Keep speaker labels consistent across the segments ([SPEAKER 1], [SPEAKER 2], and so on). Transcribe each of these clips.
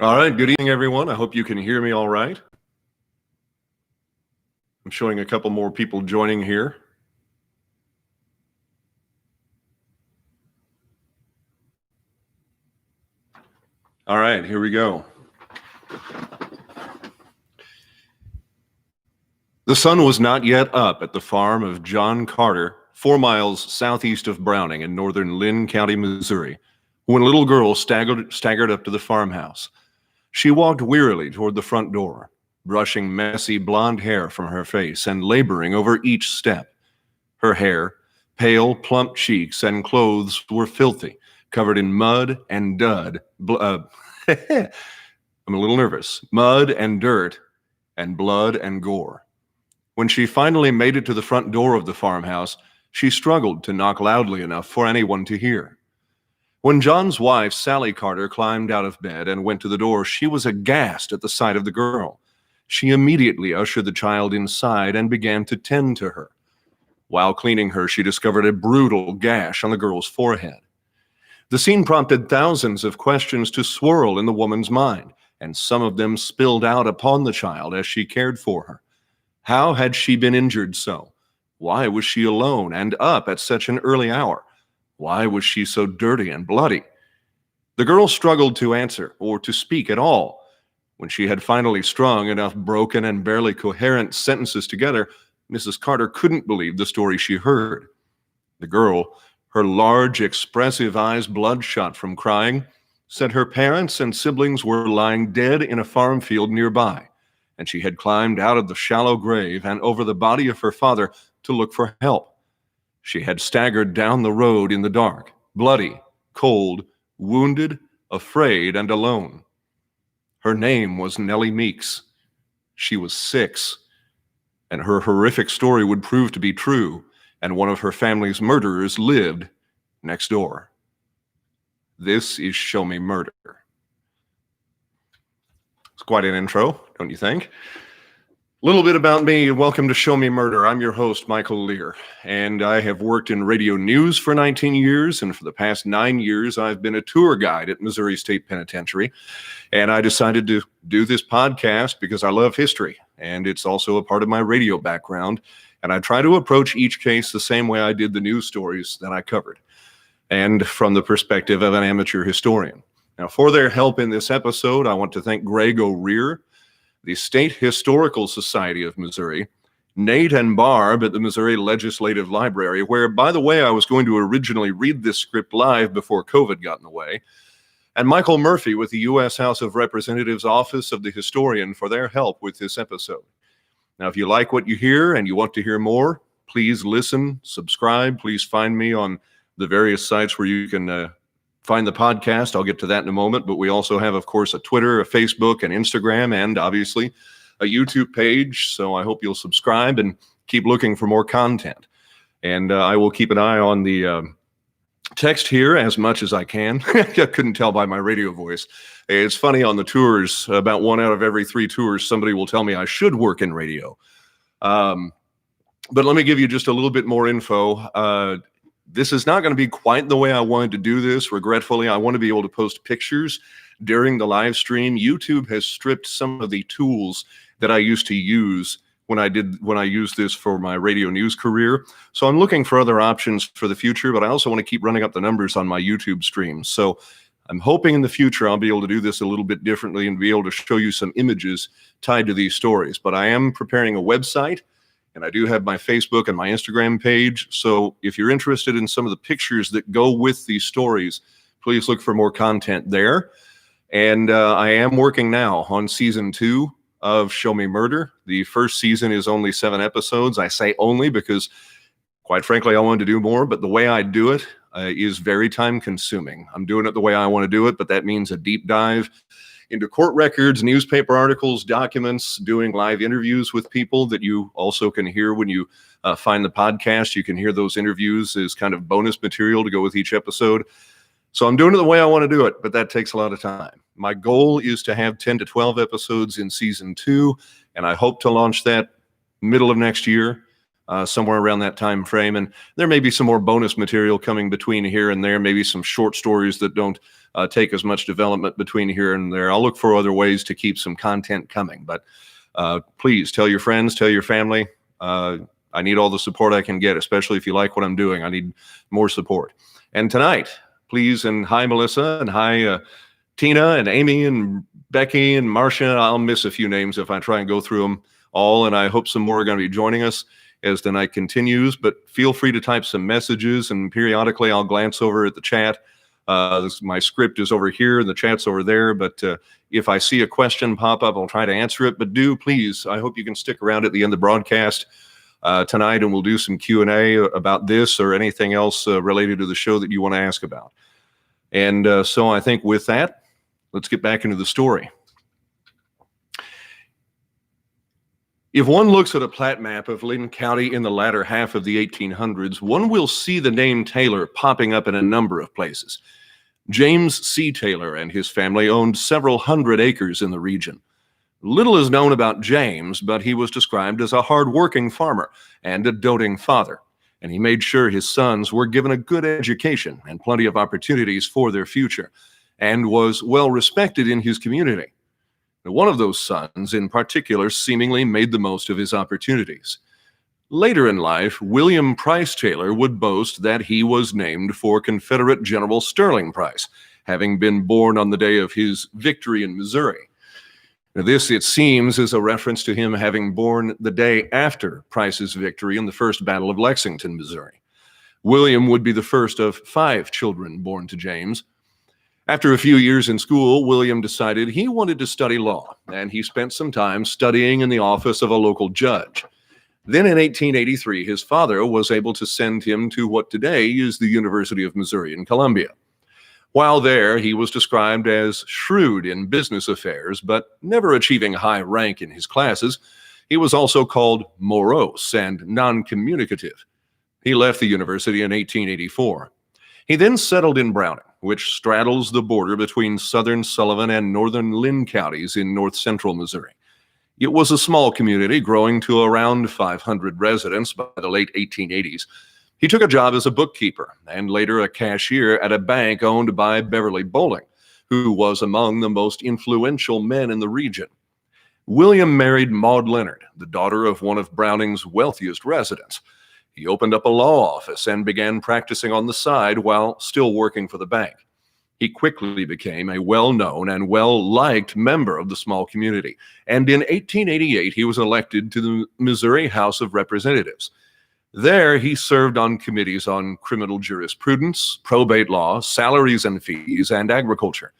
[SPEAKER 1] All right, good evening, everyone. I hope you can hear me all right. I'm showing a couple more people joining here. All right, here we go. The sun was not yet up at the farm of John Carter, 4 miles southeast of Browning in northern Linn County, Missouri, when a little girl staggered up to the farmhouse. She walked wearily toward the front door, brushing messy blonde hair from her face and laboring over each step. Her hair, pale, plump cheeks, and clothes were filthy, covered in mud and dud. I'm a little nervous. Mud and dirt and blood and gore. When she finally made it to the front door of the farmhouse, she struggled to knock loudly enough for anyone to hear. When John's wife, Sally Carter, climbed out of bed and went to the door, she was aghast at the sight of the girl. She immediately ushered the child inside and began to tend to her. While cleaning her, she discovered a brutal gash on the girl's forehead. The scene prompted thousands of questions to swirl in the woman's mind, and some of them spilled out upon the child as she cared for her. How had she been injured so? Why was she alone and up at such an early hour? Why was she so dirty and bloody? The girl struggled to answer or to speak at all. When she had finally strung enough broken and barely coherent sentences together, Mrs. Carter couldn't believe the story she heard. The girl, her large, expressive eyes bloodshot from crying, said her parents and siblings were lying dead in a farm field nearby, and she had climbed out of the shallow grave and over the body of her father to look for help. She had staggered down the road in the dark, bloody, cold, wounded, afraid, and alone. Her name was Nellie Meeks. She was 6, and her horrific story would prove to be true, and one of her family's murderers lived next door. This is Show Me Murder. It's quite an intro, don't you think? A little bit about me. Welcome to Show Me Murder. I'm your host, Michael Lear, and I have worked in radio news for 19 years, and for the past 9 years, I've been a tour guide at Missouri State Penitentiary, and I decided to do this podcast because I love history, and it's also a part of my radio background, and I try to approach each case the same way I did the news stories that I covered, and from the perspective of an amateur historian. Now, for their help in this episode, I want to thank Greg O'Rear, the State Historical Society of Missouri, Nate and Barb at the Missouri Legislative Library, where, by the way, I was going to originally read this script live before COVID got in the way, and Michael Murphy with the U.S. House of Representatives Office of the Historian for their help with this episode. Now, if you like what you hear and you want to hear more, please listen, subscribe. Please find me on the various sites where you can find the podcast. I'll get to that in a moment, but we also have, of course, a Twitter, a Facebook, an Instagram, and obviously a YouTube page. So I hope you'll subscribe and keep looking for more content. And I will keep an eye on the text here as much as I can. I couldn't tell by my radio voice. It's funny, on the tours, about 1 out of every 3 tours, somebody will tell me I should work in radio. But let me give you just a little bit more info. This is not going to be quite the way I wanted to do this. Regretfully, I want to be able to post pictures during the live stream. YouTube has stripped some of the tools that I used to use when I used this for my radio news career. So I'm looking for other options for the future, but I also want to keep running up the numbers on my YouTube streams. So I'm hoping in the future I'll be able to do this a little bit differently and be able to show you some images tied to these stories. But I am preparing a website, and I do have my Facebook and my Instagram page. So if you're interested in some of the pictures that go with these stories, please look for more content there. And I am working now on season 2 of Show Me Murder. The first season is only 7 episodes. I say only because, quite frankly, I wanted to do more, but the way I do it is very time consuming. I'm doing it the way I want to do it, but that means a deep dive into court records, newspaper articles, documents, doing live interviews with people that you also can hear when you find the podcast. You can hear those interviews as kind of bonus material to go with each episode. So I'm doing it the way I want to do it, but that takes a lot of time. My goal is to have 10 to 12 episodes in season 2, and I hope to launch that middle of next year. somewhere around that time frame. And there may be some more bonus material coming between here and there, maybe some short stories that don't take as much development between here and there. I'll look for other ways to keep some content coming. But please tell your friends, tell your family. I need all the support I can get, especially if you like what I'm doing. I need more support. And tonight, please, and hi, Melissa, and hi, Tina, and Amy, and Becky, and Marcia. I'll miss a few names if I try and go through them all, and I hope some more are going to be joining us as the night continues. But feel free to type some messages, and periodically I'll glance over at the chat. My script is over here, and the chat's over there, but if I see a question pop up, I'll try to answer it. But do, please, I hope you can stick around at the end of the broadcast tonight, and we'll do some Q&A about this or anything else related to the show that you want to ask about. And so I think with that, let's get back into the story. If one looks at a plat map of Linn County in the latter half of the 1800s, one will see the name Taylor popping up in a number of places. James C. Taylor and his family owned several hundred acres in the region. Little is known about James, but he was described as a hard-working farmer and a doting father, and he made sure his sons were given a good education and plenty of opportunities for their future, and was well respected in his community. One of those sons, in particular, seemingly made the most of his opportunities. Later in life, William Price Taylor would boast that he was named for Confederate General Sterling Price, having been born on the day of his victory in Missouri. Now, this, it seems, is a reference to him having born the day after Price's victory in the First Battle of Lexington, Missouri. William would be the first of 5 children born to James. After a few years in school, William decided he wanted to study law, and he spent some time studying in the office of a local judge. Then in 1883, his father was able to send him to what today is the University of Missouri in Columbia. While there, he was described as shrewd in business affairs, but never achieving high rank in his classes. He was also called morose and non-communicative. He left the university in 1884. He then settled in Browning, which straddles the border between southern Sullivan and northern Linn counties in north-central Missouri. It was a small community growing to around 500 residents by the late 1880s. He took a job as a bookkeeper and later a cashier at a bank owned by Beverly Bowling, who was among the most influential men in the region. William married Maud Leonard, the daughter of one of Browning's wealthiest residents. He opened up a law office and began practicing on the side while still working for the bank. He quickly became a well-known and well-liked member of the small community, and in 1888 he was elected to the Missouri House of Representatives. There, he served on committees on criminal jurisprudence, probate law, salaries and fees, and agriculture.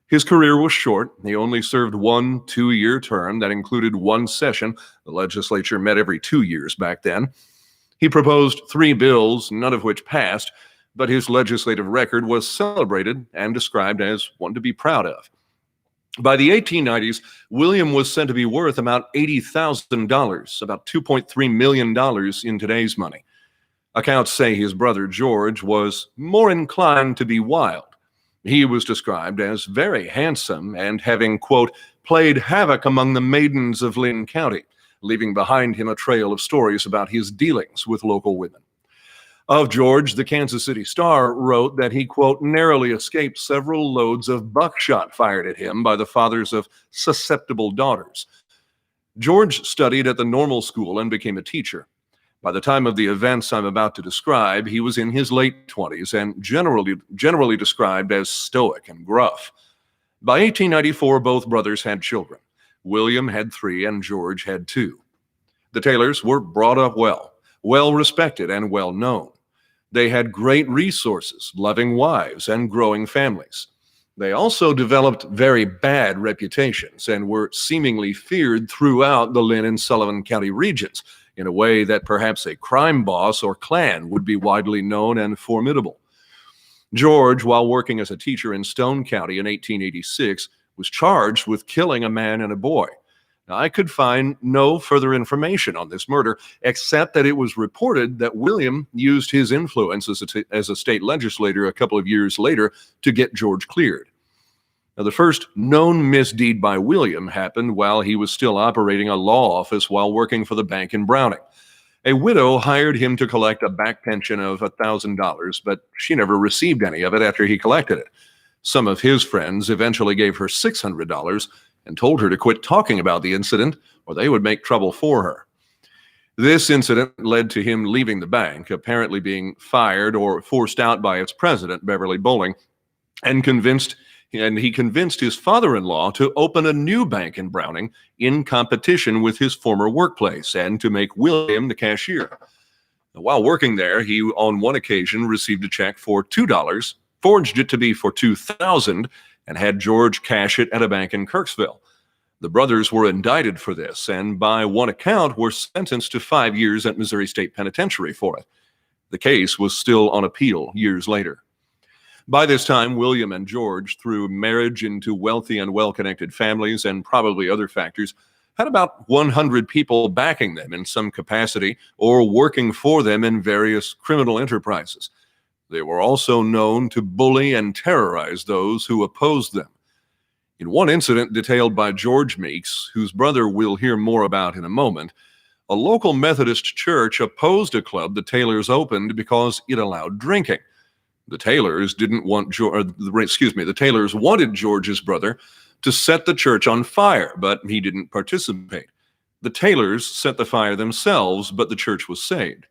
[SPEAKER 1] His career was short. He only served one 2-year term that included one session. The legislature met every 2 years back then. He proposed 3 bills, none of which passed, but his legislative record was celebrated and described as one to be proud of. By the 1890s, William was said to be worth about $80,000, about $2.3 million in today's money. Accounts say his brother George was more inclined to be wild. He was described as very handsome and having, quote, played havoc among the maidens of Linn County, leaving behind him a trail of stories about his dealings with local women. Of George, the Kansas City Star wrote that he, quote, narrowly escaped several loads of buckshot fired at him by the fathers of susceptible daughters. George studied at the normal school and became a teacher. By the time of the events I'm about to describe, he was in his late 20s and generally described as stoic and gruff. By 1894, both brothers had children. William had 3 and George had 2. The Taylors were brought up well respected and well known. They had great resources, loving wives, and growing families. They also developed very bad reputations and were seemingly feared throughout the Linn and Sullivan County regions in a way that perhaps a crime boss or clan would be widely known and formidable. George, while working as a teacher in Stone County in 1886, was charged with killing a man and a boy. Now, I could find no further information on this murder, except that it was reported that William used his influence as a state legislator a couple of years later to get George cleared. Now, the first known misdeed by William happened while he was still operating a law office while working for the bank in Browning. A widow hired him to collect a back pension of $1,000, but she never received any of it after he collected it. Some of his friends eventually gave her $600 and told her to quit talking about the incident or they would make trouble for her. This incident led to him leaving the bank, apparently being fired or forced out by its president, Beverly Bowling, and he convinced his father-in-law to open a new bank in Browning in competition with his former workplace and to make William the cashier. While working there, he on one occasion received a check for $2, forged it to be for $2,000, and had George cash it at a bank in Kirksville. The brothers were indicted for this and by one account were sentenced to 5 years at Missouri State Penitentiary for it. The case was still on appeal years later. By this time, William and George, through marriage into wealthy and well-connected families and probably other factors, had about 100 people backing them in some capacity or working for them in various criminal enterprises. They were also known to bully and terrorize those who opposed them. In one incident detailed by George Meeks, whose brother we'll hear more about in a moment, a local Methodist church opposed a club the Taylors opened because it allowed drinking. The Taylors the Taylors wanted George's brother to set the church on fire, but he didn't participate. The Taylors set the fire themselves, but the church was saved.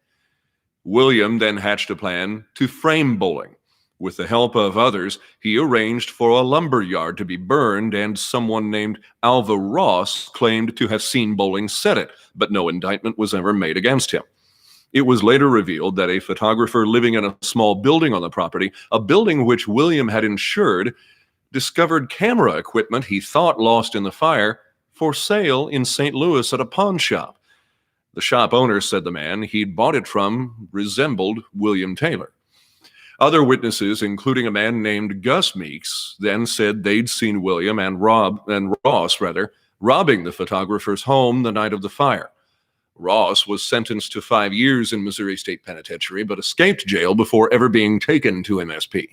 [SPEAKER 1] William then hatched a plan to frame Bowling. With the help of others, he arranged for a lumber yard to be burned, and someone named Alva Ross claimed to have seen Bowling set it, but no indictment was ever made against him. It was later revealed that a photographer living in a small building on the property, a building which William had insured, discovered camera equipment he thought lost in the fire for sale in St. Louis at a pawn shop. The shop owner said the man he'd bought it from resembled William Taylor. Other witnesses, including a man named Gus Meeks, then said they'd seen William and Ross robbing the photographer's home the night of the fire. Ross was sentenced to 5 years in Missouri State Penitentiary, but escaped jail before ever being taken to MSP.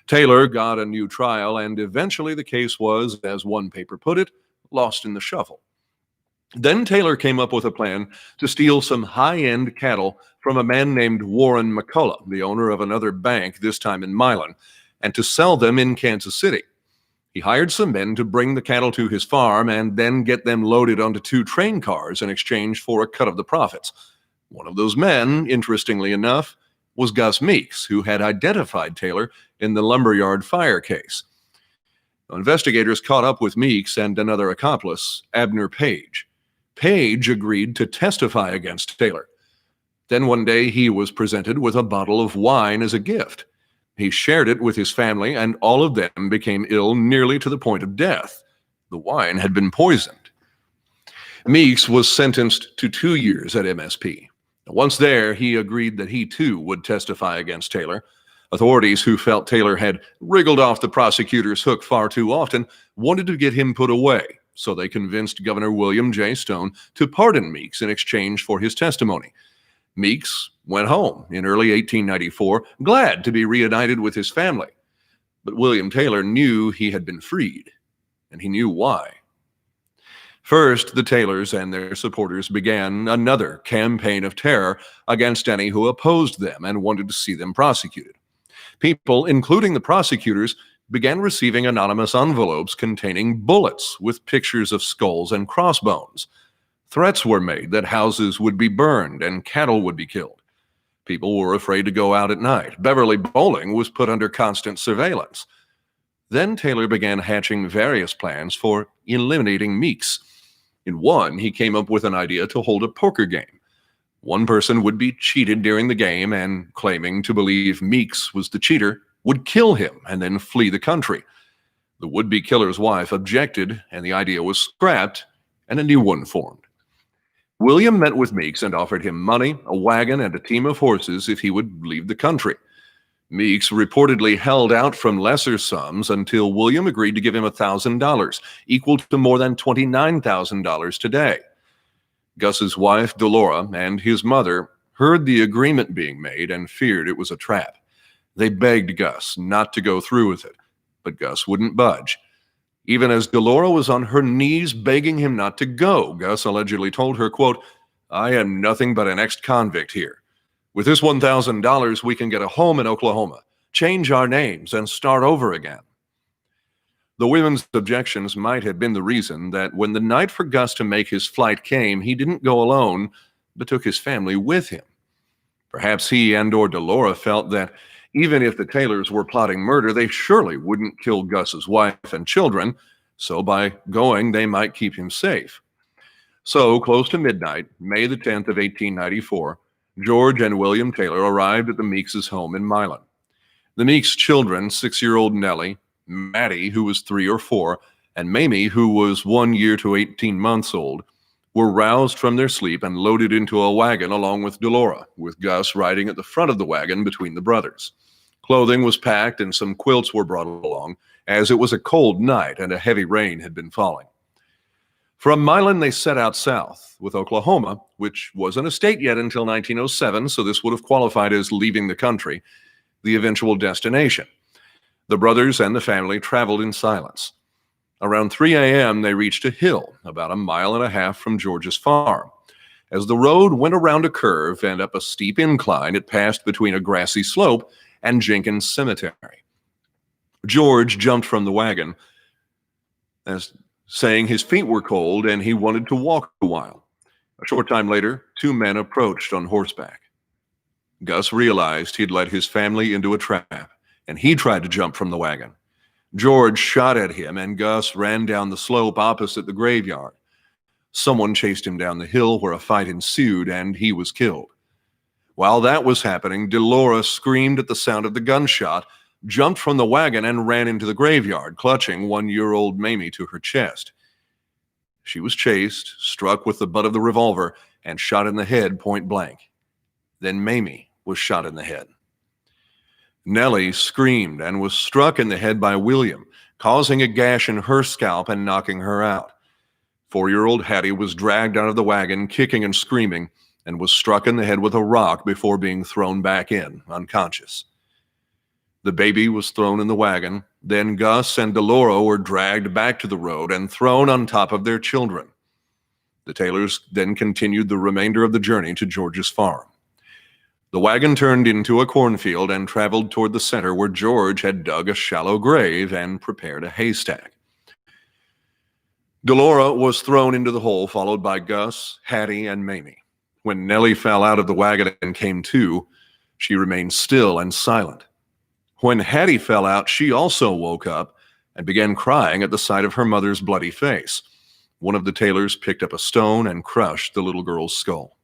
[SPEAKER 1] Taylor got a new trial, and eventually the case was, as one paper put it, lost in the shuffle. Then Taylor came up with a plan to steal some high-end cattle from a man named Warren McCullough, the owner of another bank, this time in Milan, and to sell them in Kansas City. He hired some men to bring the cattle to his farm and then get them loaded onto 2 train cars in exchange for a cut of the profits. One of those men, interestingly enough, was Gus Meeks, who had identified Taylor in the lumberyard fire case. Investigators caught up with Meeks and another accomplice, Abner Page. Page agreed to testify against Taylor. Then one day he was presented with a bottle of wine as a gift. He shared it with his family, and all of them became ill nearly to the point of death. The wine had been poisoned. Meeks was sentenced to 2 years at MSP. Once there, he agreed that he too would testify against Taylor. Authorities who felt Taylor had wriggled off the prosecutor's hook far too often wanted to get him put away, so they convinced Governor William J. Stone to pardon Meeks in exchange for his testimony. Meeks went home in early 1894, glad to be reunited with his family. But William Taylor knew he had been freed, and he knew why. First, the Taylors and their supporters began another campaign of terror against any who opposed them and wanted to see them prosecuted. People, including the prosecutors, began receiving anonymous envelopes containing bullets with pictures of skulls and crossbones. Threats were made that houses would be burned and cattle would be killed. People were afraid to go out at night. Beverly Bowling was put under constant surveillance. Then Taylor began hatching various plans for eliminating Meeks. In one, he came up with an idea to hold a poker game. One person would be cheated during the game and, claiming to believe Meeks was the cheater, would kill him and then flee the country. The would-be killer's wife objected, and the idea was scrapped, and a new one formed. William met with Meeks and offered him money, a wagon, and a team of horses if he would leave the country. Meeks reportedly held out from lesser sums until William agreed to give him $1,000, equal to more than $29,000 today. Gus's wife, Delora, and his mother heard the agreement being made and feared it was a trap. They begged Gus not to go through with it, but Gus wouldn't budge. Even as Delora was on her knees begging him not to go, Gus allegedly told her, quote, I am nothing but an ex-convict here. With this $1,000, we can get a home in Oklahoma, change our names, and start over again. The women's objections might have been the reason that when the night for Gus to make his flight came, he didn't go alone, but took his family with him. Perhaps he and/or Delora felt that even if the Taylors were plotting murder, they surely wouldn't kill Gus's wife and children, so by going, they might keep him safe. So, close to midnight, May the 10th of 1894, George and William Taylor arrived at the Meeks' home in Milan. The Meeks children, 6-year-old Nellie, Maddie, who was 3 or 4, and Mamie, who was 1 year to 18 months old, were roused from their sleep and loaded into a wagon along with Delora, with Gus riding at the front of the wagon between the brothers. Clothing was packed and some quilts were brought along, as it was a cold night and a heavy rain had been falling. From Milan, they set out south, with Oklahoma, which wasn't a state yet until 1907, so this would have qualified as leaving the country, the eventual destination. The brothers and the family traveled in silence. Around 3 a.m., they reached a hill about 1.5 miles from George's farm. As the road went around a curve and up a steep incline, it passed between a grassy slope and Jenkins Cemetery. George jumped from the wagon, saying his feet were cold and he wanted to walk a while. A short time later, 2 men approached on horseback. Gus realized he'd led his family into a trap, and he tried to jump from the wagon. George shot at him, and Gus ran down the slope opposite the graveyard. Someone chased him down the hill where a fight ensued, and he was killed. While that was happening, Delora screamed at the sound of the gunshot, jumped from the wagon, and ran into the graveyard, clutching 1-year-old Mamie to her chest. She was chased, struck with the butt of the revolver, and shot in the head point blank. Then Mamie was shot in the head. Nellie screamed and was struck in the head by William, causing a gash in her scalp and knocking her out. 4-year-old Hattie was dragged out of the wagon, kicking and screaming, and was struck in the head with a rock before being thrown back in, unconscious. The baby was thrown in the wagon. Then Gus and Delora were dragged back to the road and thrown on top of their children. The Taylors then continued the remainder of the journey to George's farm. The wagon turned into a cornfield and traveled toward the center where George had dug a shallow grave and prepared a haystack. Delora was thrown into the hole, followed by Gus, Hattie, and Mamie. When Nellie fell out of the wagon and came to, she remained still and silent. When Hattie fell out, she also woke up and began crying at the sight of her mother's bloody face. One of the Taylors picked up a stone and crushed the little girl's skull.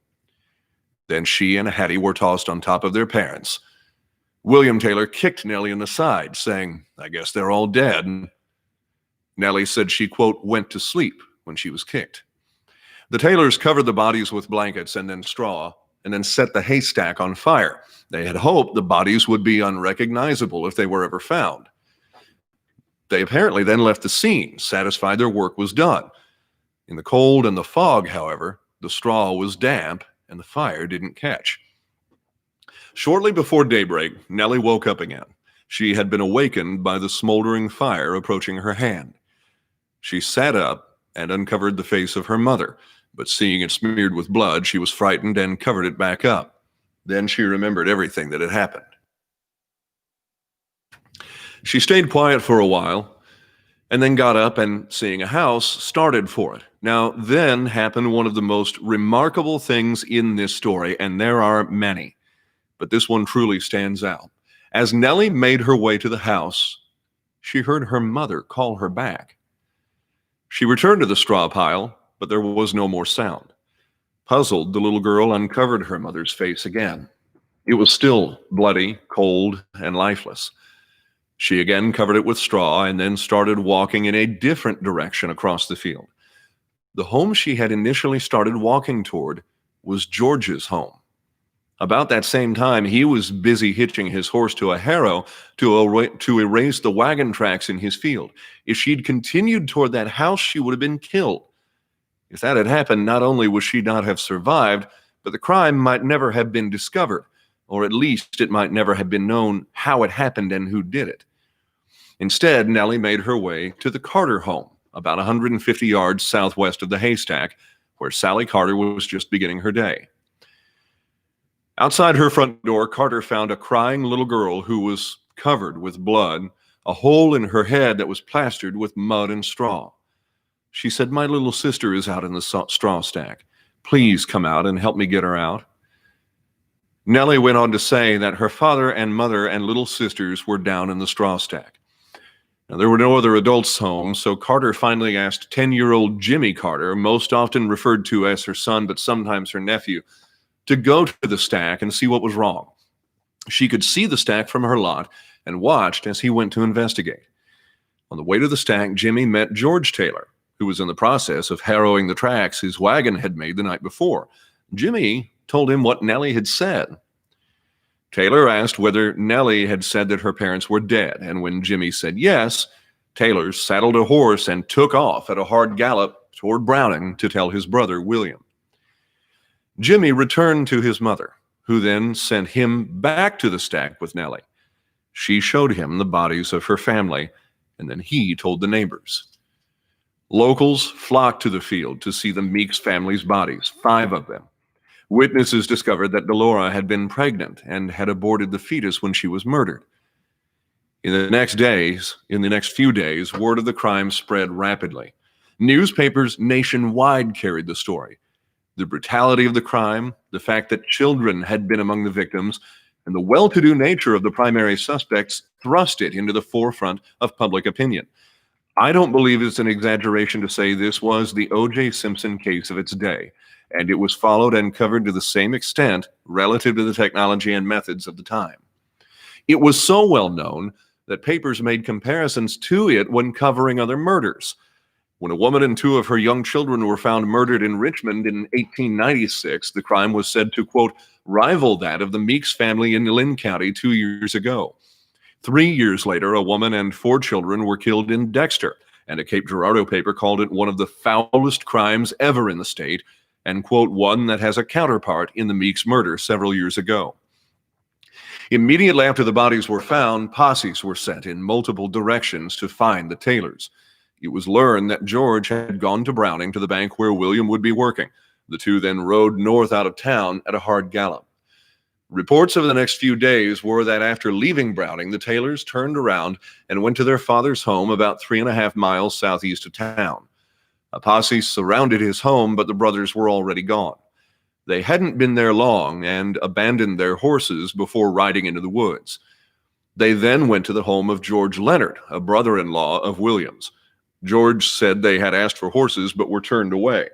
[SPEAKER 1] Then she and Hattie were tossed on top of their parents. William Taylor kicked Nellie in the side, saying, "I guess they're all dead." Nellie said she, quote, "went to sleep" when she was kicked. The Taylors covered the bodies with blankets and then straw, and then set the haystack on fire. They had hoped the bodies would be unrecognizable if they were ever found. They apparently then left the scene, satisfied their work was done. In the cold and the fog, however, the straw was damp and the fire didn't catch. Shortly before daybreak, Nellie woke up again. She had been awakened by the smoldering fire approaching her hand. She sat up and uncovered the face of her mother, but seeing it smeared with blood, she was frightened and covered it back up. Then she remembered everything that had happened. She stayed quiet for a while, and then got up and, seeing a house, started for it. Now, then happened one of the most remarkable things in this story, and there are many, but this one truly stands out. As Nellie made her way to the house, she heard her mother call her back. She returned to the straw pile, but there was no more sound. Puzzled, the little girl uncovered her mother's face again. It was still bloody, cold, and lifeless. She again covered it with straw and then started walking in a different direction across the field. The home she had initially started walking toward was George's home. About that same time, he was busy hitching his horse to a harrow to erase the wagon tracks in his field. If she'd continued toward that house, she would have been killed. If that had happened, not only would she not have survived, but the crime might never have been discovered, or at least it might never have been known how it happened and who did it. Instead, Nellie made her way to the Carter home, about 150 yards southwest of the haystack, where Sally Carter was just beginning her day. Outside her front door, Carter found a crying little girl who was covered with blood, a hole in her head that was plastered with mud and straw. She said, "My little sister is out in the straw stack. Please come out and help me get her out." Nellie went on to say that her father and mother and little sisters were down in the straw stack. Now, there were no other adults home, so Carter finally asked 10-year-old Jimmy Carter, most often referred to as her son but sometimes her nephew, to go to the stack and see what was wrong. She could see the stack from her lot and watched as he went to investigate. On the way to the stack, Jimmy met George Taylor, who was in the process of harrowing the tracks his wagon had made the night before. Jimmy told him what Nellie had said. Taylor asked whether Nellie had said that her parents were dead, and when Jimmy said yes, Taylor saddled a horse and took off at a hard gallop toward Browning to tell his brother, William. Jimmy returned to his mother, who then sent him back to the stack with Nellie. She showed him the bodies of her family, and then he told the neighbors. Locals flocked to the field to see the Meeks family's bodies, 5 of them. Witnesses discovered that Delora had been pregnant and had aborted the fetus when she was murdered. In the next few days, word of the crime spread rapidly. Newspapers nationwide carried the story. The brutality of the crime, the fact that children had been among the victims, and the well-to-do nature of the primary suspects thrust it into the forefront of public opinion. I don't believe it's an exaggeration to say this was the O.J. Simpson case of its day, and it was followed and covered to the same extent relative to the technology and methods of the time. It was so well known that papers made comparisons to it when covering other murders. When a woman and 2 of her young children were found murdered in Richmond in 1896, the crime was said to, quote, rival that of the Meeks family in Linn County 2 years ago. 3 years later, a woman and 4 children were killed in Dexter, and a Cape Girardeau paper called it one of the foulest crimes ever in the state, and, quote, one that has a counterpart in the Meeks murder several years ago. Immediately after the bodies were found, posses were sent in multiple directions to find the Taylors. It was learned that George had gone to Browning to the bank where William would be working. The 2 then rode north out of town at a hard gallop. Reports of the next few days were that after leaving Browning, the Taylors turned around and went to their father's home about 3.5 miles southeast of town. A posse surrounded his home, but the brothers were already gone. They hadn't been there long and abandoned their horses before riding into the woods. They then went to the home of George Leonard, a brother-in-law of Williams. George said they had asked for horses but were turned away.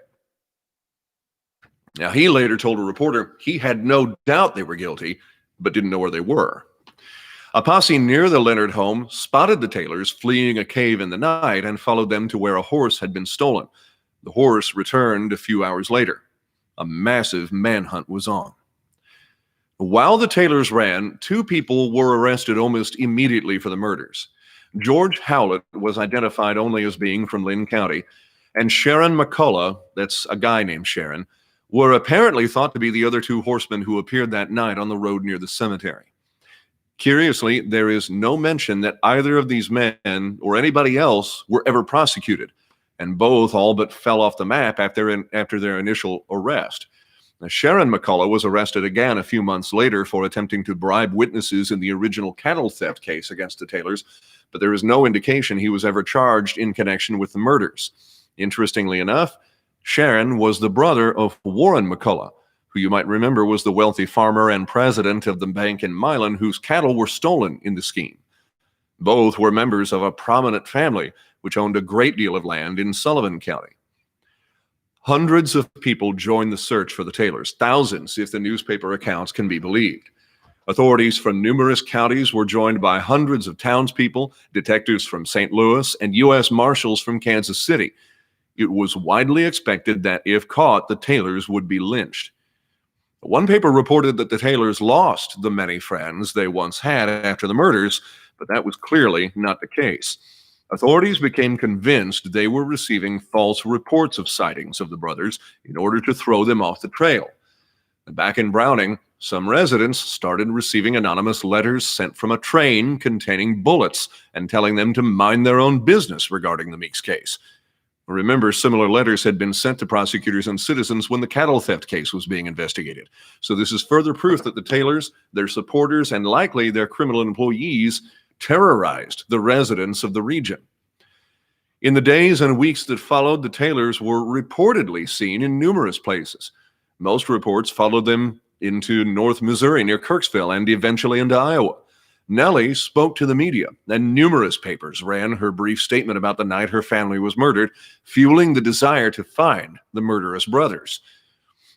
[SPEAKER 1] Now, he later told a reporter he had no doubt they were guilty, but didn't know where they were. A posse near the Leonard home spotted the Taylors fleeing a cave in the night and followed them to where a horse had been stolen. The horse returned a few hours later. A massive manhunt was on. While the Taylors ran, 2 people were arrested almost immediately for the murders. George Howlett was identified only as being from Linn County, and Sharon McCullough, that's a guy named Sharon, were apparently thought to be the other 2 horsemen who appeared that night on the road near the cemetery. Curiously, there is no mention that either of these men or anybody else were ever prosecuted, and both all but fell off the map after their initial arrest. Now, Sharon McCullough was arrested again a few months later for attempting to bribe witnesses in the original cattle theft case against the Taylors, but there is no indication he was ever charged in connection with the murders. Interestingly enough, Sharon was the brother of Warren McCullough, who you might remember was the wealthy farmer and president of the bank in Milan whose cattle were stolen in the scheme. Both were members of a prominent family which owned a great deal of land in Sullivan County. Hundreds of people joined the search for the Taylors, thousands if the newspaper accounts can be believed. Authorities from numerous counties were joined by hundreds of townspeople, detectives from St. Louis, and U.S. Marshals from Kansas City. It was widely expected that if caught, the Taylors would be lynched. One paper reported that the Taylors lost the many friends they once had after the murders, but that was clearly not the case. Authorities became convinced they were receiving false reports of sightings of the brothers in order to throw them off the trail. And back in Browning, some residents started receiving anonymous letters sent from a train containing bullets and telling them to mind their own business regarding the Meeks case. Remember, similar letters had been sent to prosecutors and citizens when the cattle theft case was being investigated. So this is further proof that the Taylors, their supporters, and likely their criminal employees terrorized the residents of the region. In the days and weeks that followed, the Taylors were reportedly seen in numerous places. Most reports followed them into North Missouri near Kirksville and eventually into Iowa. Nellie spoke to the media, and numerous papers ran her brief statement about the night her family was murdered, fueling the desire to find the murderous brothers.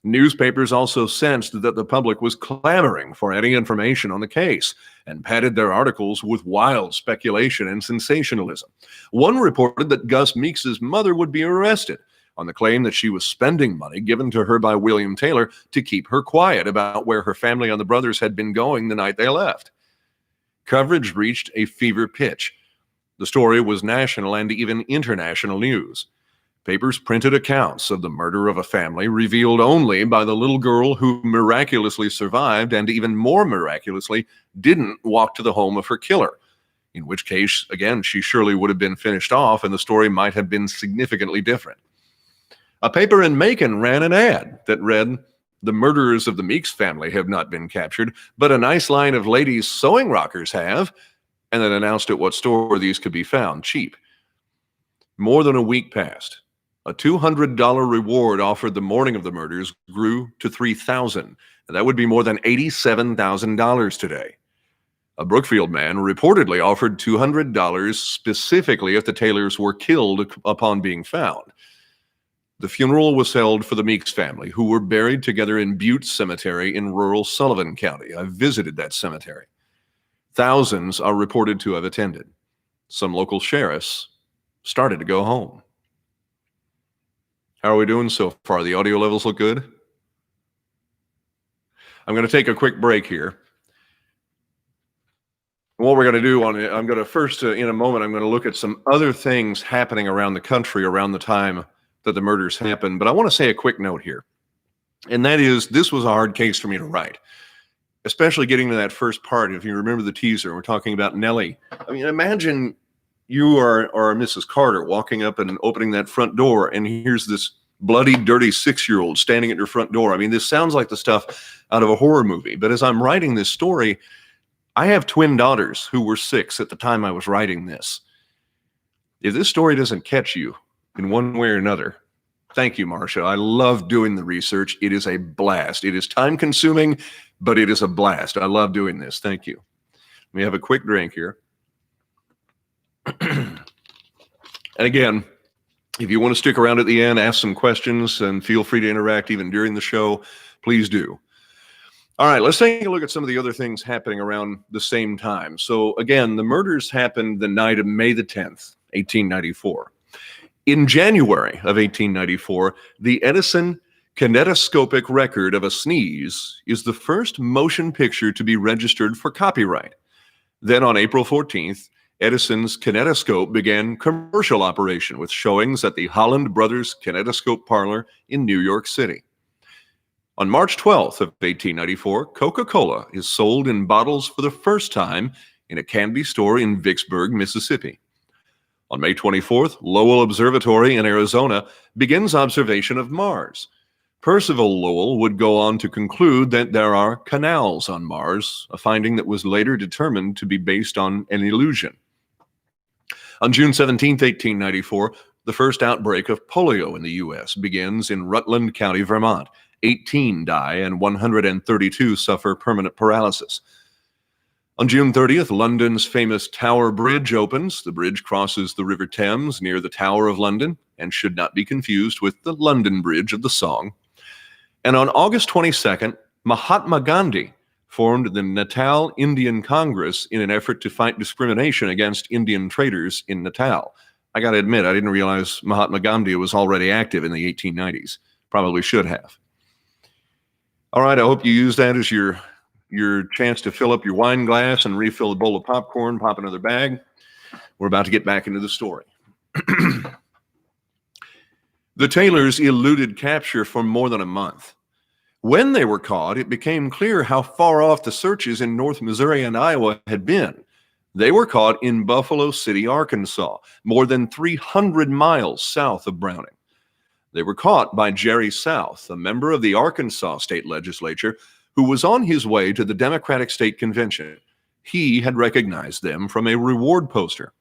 [SPEAKER 1] Newspapers also sensed that the public was clamoring for any information on the case and padded their articles with wild speculation and sensationalism. One reported that Gus Meeks' mother would be arrested on the claim that she was spending money given to her by William Taylor to keep her quiet about where her family and the brothers had been going the night they left. Coverage reached a fever pitch. The story was national and even international news. Papers printed accounts of the murder of a family revealed only by the little girl who miraculously survived and even more miraculously didn't walk to the home of her killer, in which case, again, she surely would have been finished off and the story might have been significantly different. A paper in Macon ran an ad that read, "The murderers of the Meeks family have not been captured, but a nice line of ladies' sewing rockers have," and then announced at what store these could be found, cheap. More than a week passed. A $200 reward offered the morning of the murders grew to $3,000, and that would be more than $87,000 today. A Brookfield man reportedly offered $200 specifically if the Taylors were killed upon being found. The funeral was held for the Meeks family, who were buried together in Butte Cemetery in rural Sullivan County. I visited that cemetery. Thousands are reported to have attended. Some local sheriffs started to go home. How are we doing so far? The audio levels look good? I'm going to take a quick break here. What we're going to do I'm going to first, in a moment, I'm going to look at some other things happening around the country around the time that the murders happened. But I want to say a quick note here. And that is, this was a hard case for me to write, especially getting to that first part. If you remember the teaser, we're talking about Nellie. I mean, imagine you are Mrs. Carter walking up and opening that front door, and here's this bloody, dirty 6-year-old standing at your front door. I mean, this sounds like the stuff out of a horror movie. But as I'm writing this story, I have twin daughters who were 6 at the time I was writing this. If this story doesn't catch you in one way or another, thank you, Marcia. I love doing the research. It is a blast. It is time consuming, but it is a blast. I love doing this. Thank you. Let me have a quick drink here. And again, if you want to stick around at the end, ask some questions, and feel free to interact even during the show, please do. All right, let's take a look at some of the other things happening around the same time. So again, the murders happened the night of May the 10th, 1894. In January of 1894, the Edison kinetoscopic record of a sneeze is the first motion picture to be registered for copyright. Then on April 14th, Edison's kinetoscope began commercial operation with showings at the Holland Brothers Kinetoscope Parlor in New York City. On March 12th of 1894, Coca-Cola is sold in bottles for the first time in a candy store in Vicksburg, Mississippi. On May 24th, Lowell Observatory in Arizona begins observation of Mars. Percival Lowell would go on to conclude that there are canals on Mars, a finding that was later determined to be based on an illusion. On June 17, 1894, the first outbreak of polio in the U.S. begins in Rutland County, Vermont. 18 die and 132 suffer permanent paralysis. On June 30th, London's famous Tower Bridge opens. The bridge crosses the River Thames near the Tower of London and should not be confused with the London Bridge of the song. And on August 22nd, Mahatma Gandhi formed the Natal Indian Congress in an effort to fight discrimination against Indian traders in Natal. I got to admit, I didn't realize Mahatma Gandhi was already active in the 1890s. Probably should have. All right, I hope you use that as your chance to fill up your wine glass and refill a bowl of popcorn, pop another bag. We're about to get back into the story. The Taylors eluded capture for more than a month. When they were caught, it became clear how far off the searches in North Missouri and Iowa had been. They were caught in Buffalo City, Arkansas, more than 300 miles south of Browning. They were caught by Jerry South, a member of the Arkansas state legislature, who was on his way to the Democratic State Convention. He had recognized them from a reward poster.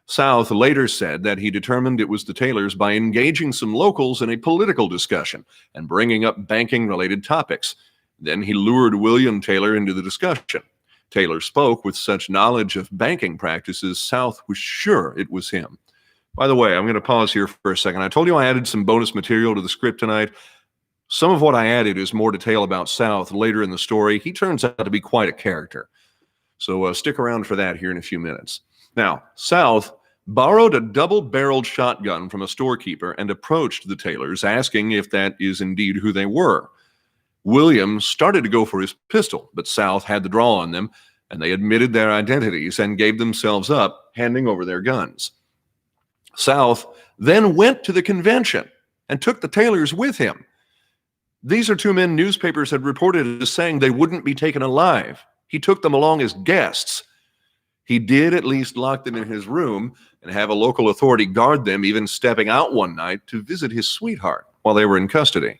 [SPEAKER 1] South later said that he determined it was the Taylors by engaging some locals in a political discussion and bringing up banking-related topics. Then he lured William Taylor into the discussion. Taylor spoke with such knowledge of banking practices, South was sure it was him. By the way, I'm going to pause here for a second. I told you I added some bonus material to the script tonight. Some of what I added is more detail about South later in the story. He turns out to be quite a character. So stick around for that here in a few minutes. Now, South borrowed a double-barreled shotgun from a storekeeper and approached the Taylors, asking if that is indeed who they were. William started to go for his pistol, but South had the draw on them, and they admitted their identities and gave themselves up, handing over their guns. South then went to the convention and took the Taylors with him. These are two men newspapers had reported as saying they wouldn't be taken alive. He took them along as guests. He did at least lock them in his room and have a local authority guard them, even stepping out one night to visit his sweetheart while they were in custody.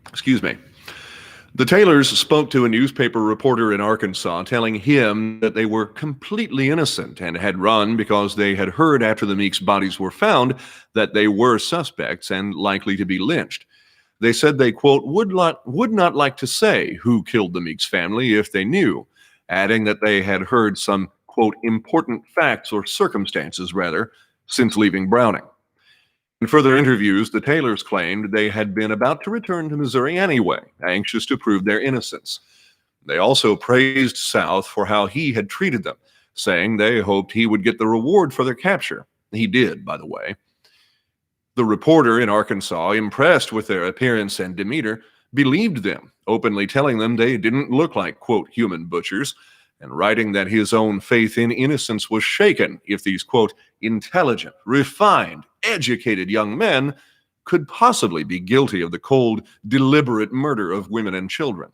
[SPEAKER 1] Excuse me. The Taylors spoke to a newspaper reporter in Arkansas, telling him that they were completely innocent and had run because they had heard after the Meeks bodies were found that they were suspects and likely to be lynched. They said they, quote, would not like to say who killed the Meeks family if they knew, adding that they had heard some, quote, important facts or circumstances, rather, since leaving Browning. In further interviews, the Taylors claimed they had been about to return to Missouri anyway, anxious to prove their innocence. They also praised South for how he had treated them, saying they hoped he would get the reward for their capture. He did, by the way. The reporter in Arkansas, impressed with their appearance and demeanor, believed them, openly telling them they didn't look like, quote, human butchers, and writing that his own faith in innocence was shaken if these, quote, intelligent, refined, educated young men could possibly be guilty of the cold, deliberate murder of women and children.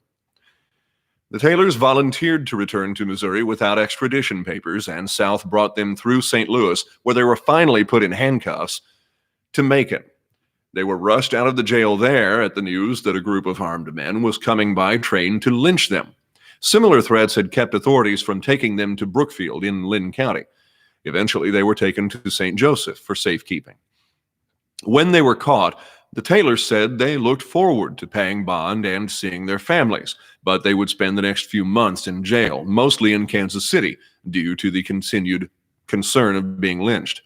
[SPEAKER 1] The Taylors volunteered to return to Missouri without extradition papers, and South brought them through St. Louis, where they were finally put in handcuffs, to Macon. They were rushed out of the jail there at the news that a group of armed men was coming by train to lynch them. Similar threats had kept authorities from taking them to Brookfield in Linn County. Eventually, they were taken to St. Joseph for safekeeping. When they were caught, the Taylors said they looked forward to paying bond and seeing their families, but they would spend the next few months in jail, mostly in Kansas City, due to the continued concern of being lynched.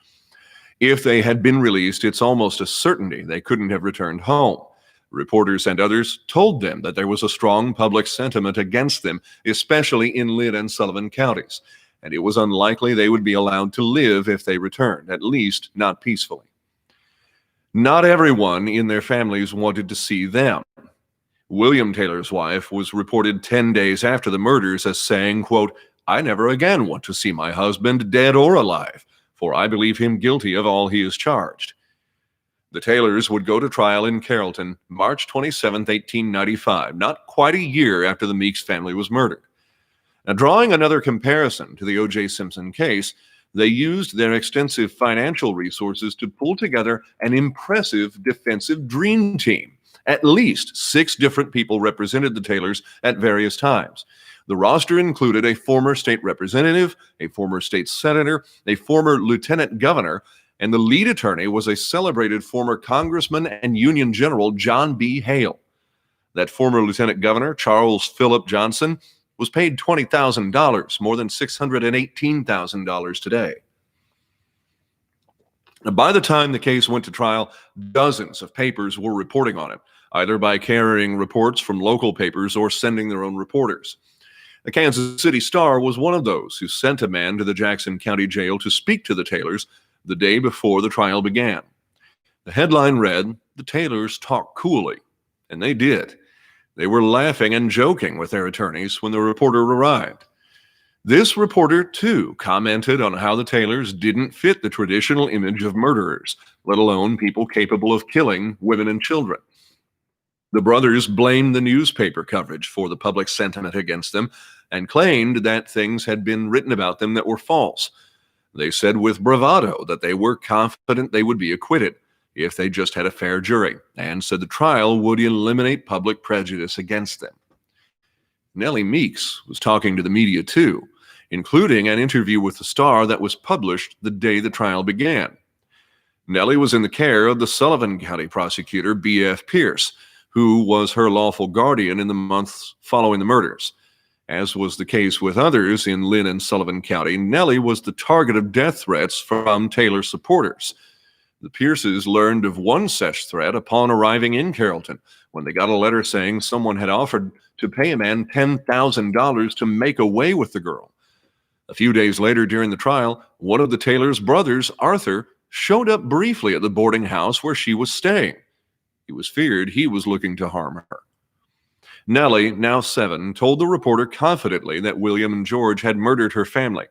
[SPEAKER 1] If they had been released, it's almost a certainty they couldn't have returned home. Reporters and others told them that there was a strong public sentiment against them, especially in Linn and Sullivan counties, and it was unlikely they would be allowed to live if they returned, at least not peacefully. Not everyone in their families wanted to see them. William Taylor's wife was reported 10 days after the murders as saying, quote, I never again want to see my husband dead or alive, for I believe him guilty of all he is charged. The Taylors would go to trial in Carrollton, March 27, 1895, not quite a year after the Meeks family was murdered. Now, drawing another comparison to the O.J. Simpson case, they used their extensive financial resources to pull together an impressive defensive dream team. At least 6 different people represented the Taylors at various times. The roster included a former state representative, a former state senator, a former lieutenant governor, and the lead attorney was a celebrated former congressman and Union General John B. Hale. That former lieutenant governor, Charles Philip Johnson, was paid $20,000, more than $618,000 today. Now, by the time the case went to trial, dozens of papers were reporting on it, either by carrying reports from local papers or sending their own reporters. The Kansas City Star was one of those who sent a man to the Jackson County Jail to speak to the Taylors the day before the trial began. The headline read, "The Taylors talk coolly," and they did. They were laughing and joking with their attorneys when the reporter arrived. This reporter, too, commented on how the Taylors didn't fit the traditional image of murderers, let alone people capable of killing women and children. The brothers blamed the newspaper coverage for the public sentiment against them and claimed that things had been written about them that were false. They said with bravado that they were confident they would be acquitted if they just had a fair jury, and said the trial would eliminate public prejudice against them. Nellie Meeks was talking to the media too, including an interview with the Star that was published the day the trial began. Nellie was in the care of the Sullivan County prosecutor, B.F. Pierce, who was her lawful guardian in the months following the murders. As was the case with others in Linn and Sullivan County, Nellie was the target of death threats from Taylor supporters. The Pierces learned of one such threat upon arriving in Carrollton, when they got a letter saying someone had offered to pay a man $10,000 to make away with the girl. A few days later during the trial, one of the Taylor's brothers, Arthur, showed up briefly at the boarding house where she was staying. It was feared he was looking to harm her. Nellie, now 7, told the reporter confidently that William and George had murdered her family,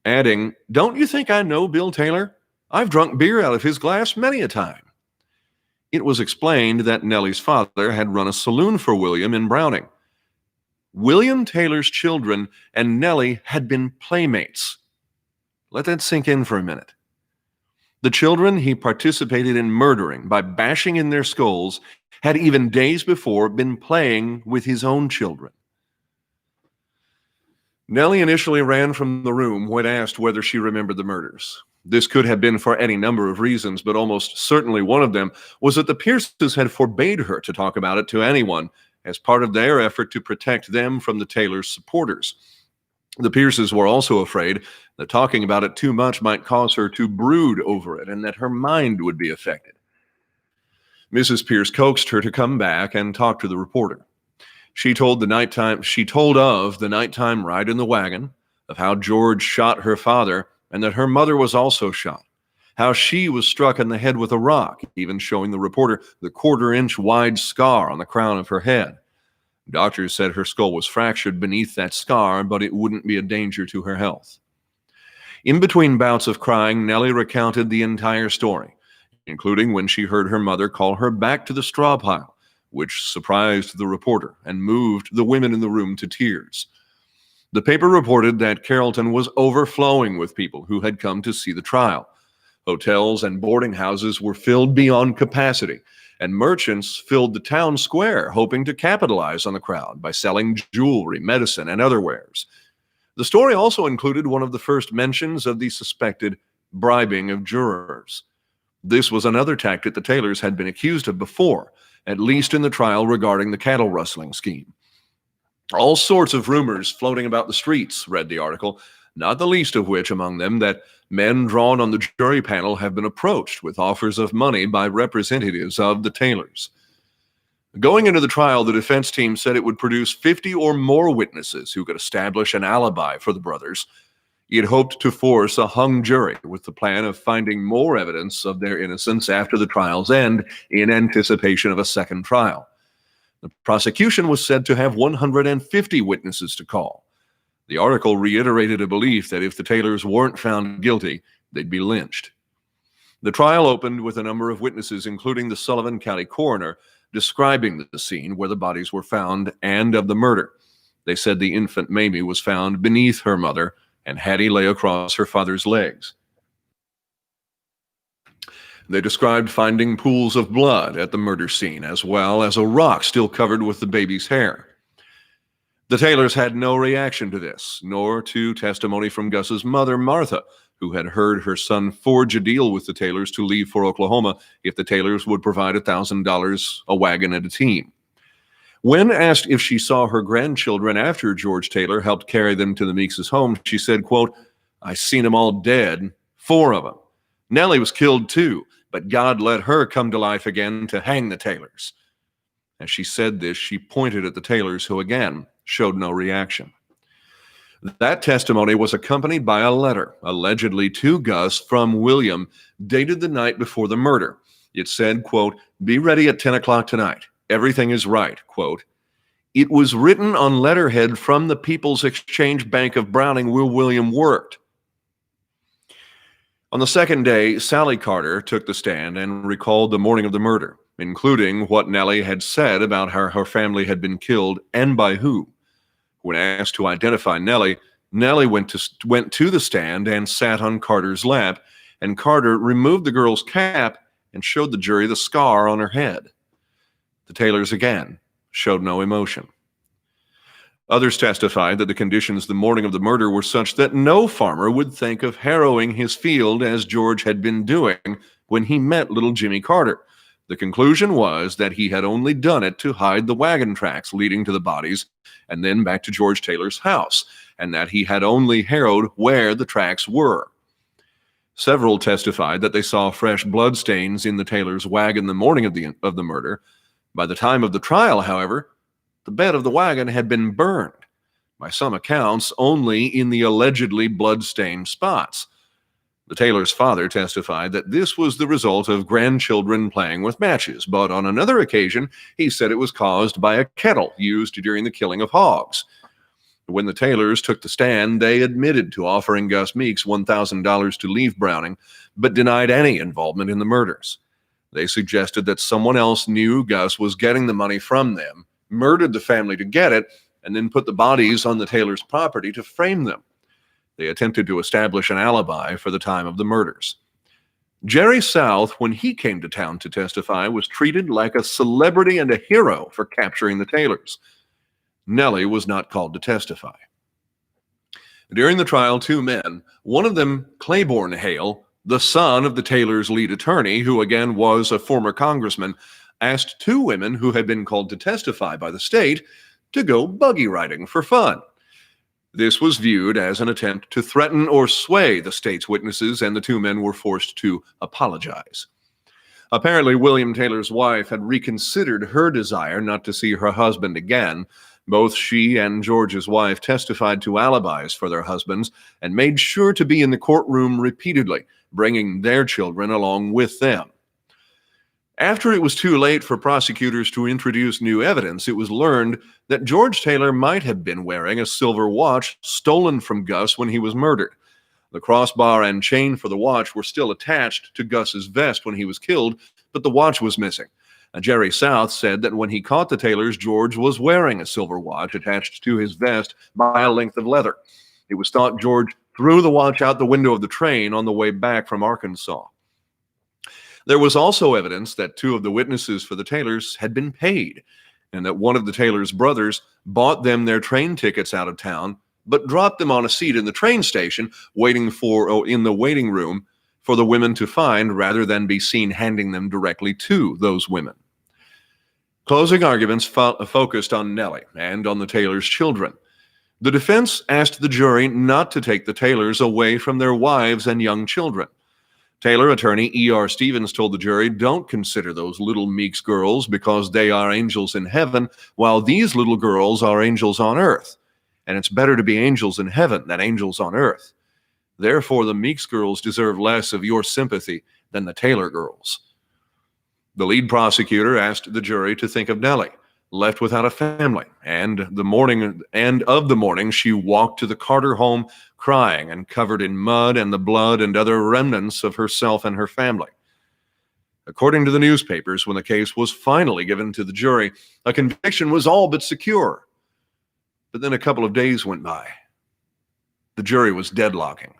[SPEAKER 1] adding, "Don't you think I know Bill Taylor? I've drunk beer out of his glass many a time." It was explained that Nellie's father had run a saloon for William in Browning. William Taylor's children and Nellie had been playmates. Let that sink in for a minute. The children he participated in murdering by bashing in their skulls had even days before been playing with his own children. Nellie initially ran from the room when asked whether she remembered the murders. This could have been for any number of reasons, but almost certainly one of them was that the Pierces had forbade her to talk about it to anyone as part of their effort to protect them from the Taylor's supporters. The Pierces were also afraid that talking about it too much might cause her to brood over it and that her mind would be affected. Mrs. Pierce coaxed her to come back and talk to the reporter. She told of the nighttime ride in the wagon, of how George shot her father, and that her mother was also shot, how she was struck in the head with a rock, even showing the reporter the 1/4-inch wide scar on the crown of her head. Doctors said her skull was fractured beneath that scar, but it wouldn't be a danger to her health. In between bouts of crying, Nellie recounted the entire story, including when she heard her mother call her back to the straw pile, which surprised the reporter and moved the women in the room to tears. The paper reported that Carrollton was overflowing with people who had come to see the trial. Hotels and boarding houses were filled beyond capacity, and merchants filled the town square, hoping to capitalize on the crowd by selling jewelry, medicine, and other wares. The story also included one of the first mentions of the suspected bribing of jurors. This was another tactic the Taylors had been accused of before, at least in the trial regarding the cattle rustling scheme. All sorts of rumors floating about the streets, read the article, not the least of which among them that men drawn on the jury panel have been approached with offers of money by representatives of the Taylors. Going into the trial, the defense team said it would produce 50 or more witnesses who could establish an alibi for the brothers. It hoped to force a hung jury with the plan of finding more evidence of their innocence after the trial's end in anticipation of a second trial. The prosecution was said to have 150 witnesses to call. The article reiterated a belief that if the Taylors weren't found guilty, they'd be lynched. The trial opened with a number of witnesses, including the Sullivan County coroner, describing the scene where the bodies were found and of the murder. They said the infant Mamie was found beneath her mother and Hattie lay across her father's legs. They described finding pools of blood at the murder scene, as well as a rock still covered with the baby's hair. The Taylors had no reaction to this, nor to testimony from Gus's mother, Martha, who had heard her son forge a deal with the Taylors to leave for Oklahoma if the Taylors would provide $1,000, a wagon, and a team. When asked if she saw her grandchildren after George Taylor helped carry them to the Meeks' home, she said, quote, "I seen them all dead, 4 of them. Nellie was killed too, but God let her come to life again to hang the Taylors." As she said this, she pointed at the Taylors, who again showed no reaction. That testimony was accompanied by a letter, allegedly to Gus from William, dated the night before the murder. It said, quote, "Be ready at 10 o'clock tonight. Everything is right," quote. It was written on letterhead from the People's Exchange Bank of Browning, where William worked. On the second day, Sally Carter took the stand and recalled the morning of the murder. including what Nellie had said about how her family had been killed and by who. When asked to identify Nellie, Nellie went to the stand and sat on Carter's lap, and Carter removed the girl's cap and showed the jury the scar on her head. The Taylors again showed no emotion. Others testified that the conditions the morning of the murder were such that no farmer would think of harrowing his field as George had been doing when he met little Jimmy Carter. The conclusion was that he had only done it to hide the wagon tracks leading to the bodies and then back to George Taylor's house, and that he had only harrowed where the tracks were. Several testified that they saw fresh blood stains in the Taylors' wagon the morning of the murder. By the time of the trial, however, the bed of the wagon had been burned, by some accounts only in the allegedly blood-stained spots. The Taylors' father testified that this was the result of grandchildren playing with matches, but on another occasion, he said it was caused by a kettle used during the killing of hogs. When the Taylors took the stand, they admitted to offering Gus Meeks $1,000 to leave Browning, but denied any involvement in the murders. They suggested that someone else knew Gus was getting the money from them, murdered the family to get it, and then put the bodies on the Taylors' property to frame them. They attempted to establish an alibi for the time of the murders. Jerry South, when he came to town to testify, was treated like a celebrity and a hero for capturing the Taylors. Nellie was not called to testify. During the trial, two men, one of them Claiborne Hale, the son of the Taylors' lead attorney, who again was a former congressman, asked two women who had been called to testify by the state to go buggy riding for fun. This was viewed as an attempt to threaten or sway the state's witnesses, and the two men were forced to apologize. Apparently, William Taylor's wife had reconsidered her desire not to see her husband again. Both she and George's wife testified to alibis for their husbands and made sure to be in the courtroom repeatedly, bringing their children along with them. After it was too late for prosecutors to introduce new evidence, it was learned that George Taylor might have been wearing a silver watch stolen from Gus when he was murdered. The crossbar and chain for the watch were still attached to Gus's vest when he was killed, but the watch was missing. Jerry South said that when he caught the Taylors, George was wearing a silver watch attached to his vest by a length of leather. It was thought George threw the watch out the window of the train on the way back from Arkansas. There was also evidence that two of the witnesses for the Taylors had been paid, and that one of the Taylors' brothers bought them their train tickets out of town, but dropped them on a seat in the train station, in the waiting room for the women to find, rather than be seen handing them directly to those women. Closing arguments focused on Nellie and on the Taylors' children. The defense asked the jury not to take the Taylors away from their wives and young children. Taylor attorney E.R. Stevens told the jury, "Don't consider those little Meeks girls because they are angels in heaven, while these little girls are angels on earth. And it's better to be angels in heaven than angels on earth. Therefore, the Meeks girls deserve less of your sympathy than the Taylor girls." The lead prosecutor asked the jury to think of Nellie, left without a family, and of the morning she walked to the Carter home crying and covered in mud and the blood and other remnants of herself and her family. According to the newspapers, when the case was finally given to the jury, a conviction was all but secure. But then a couple of days went by. The jury was deadlocking.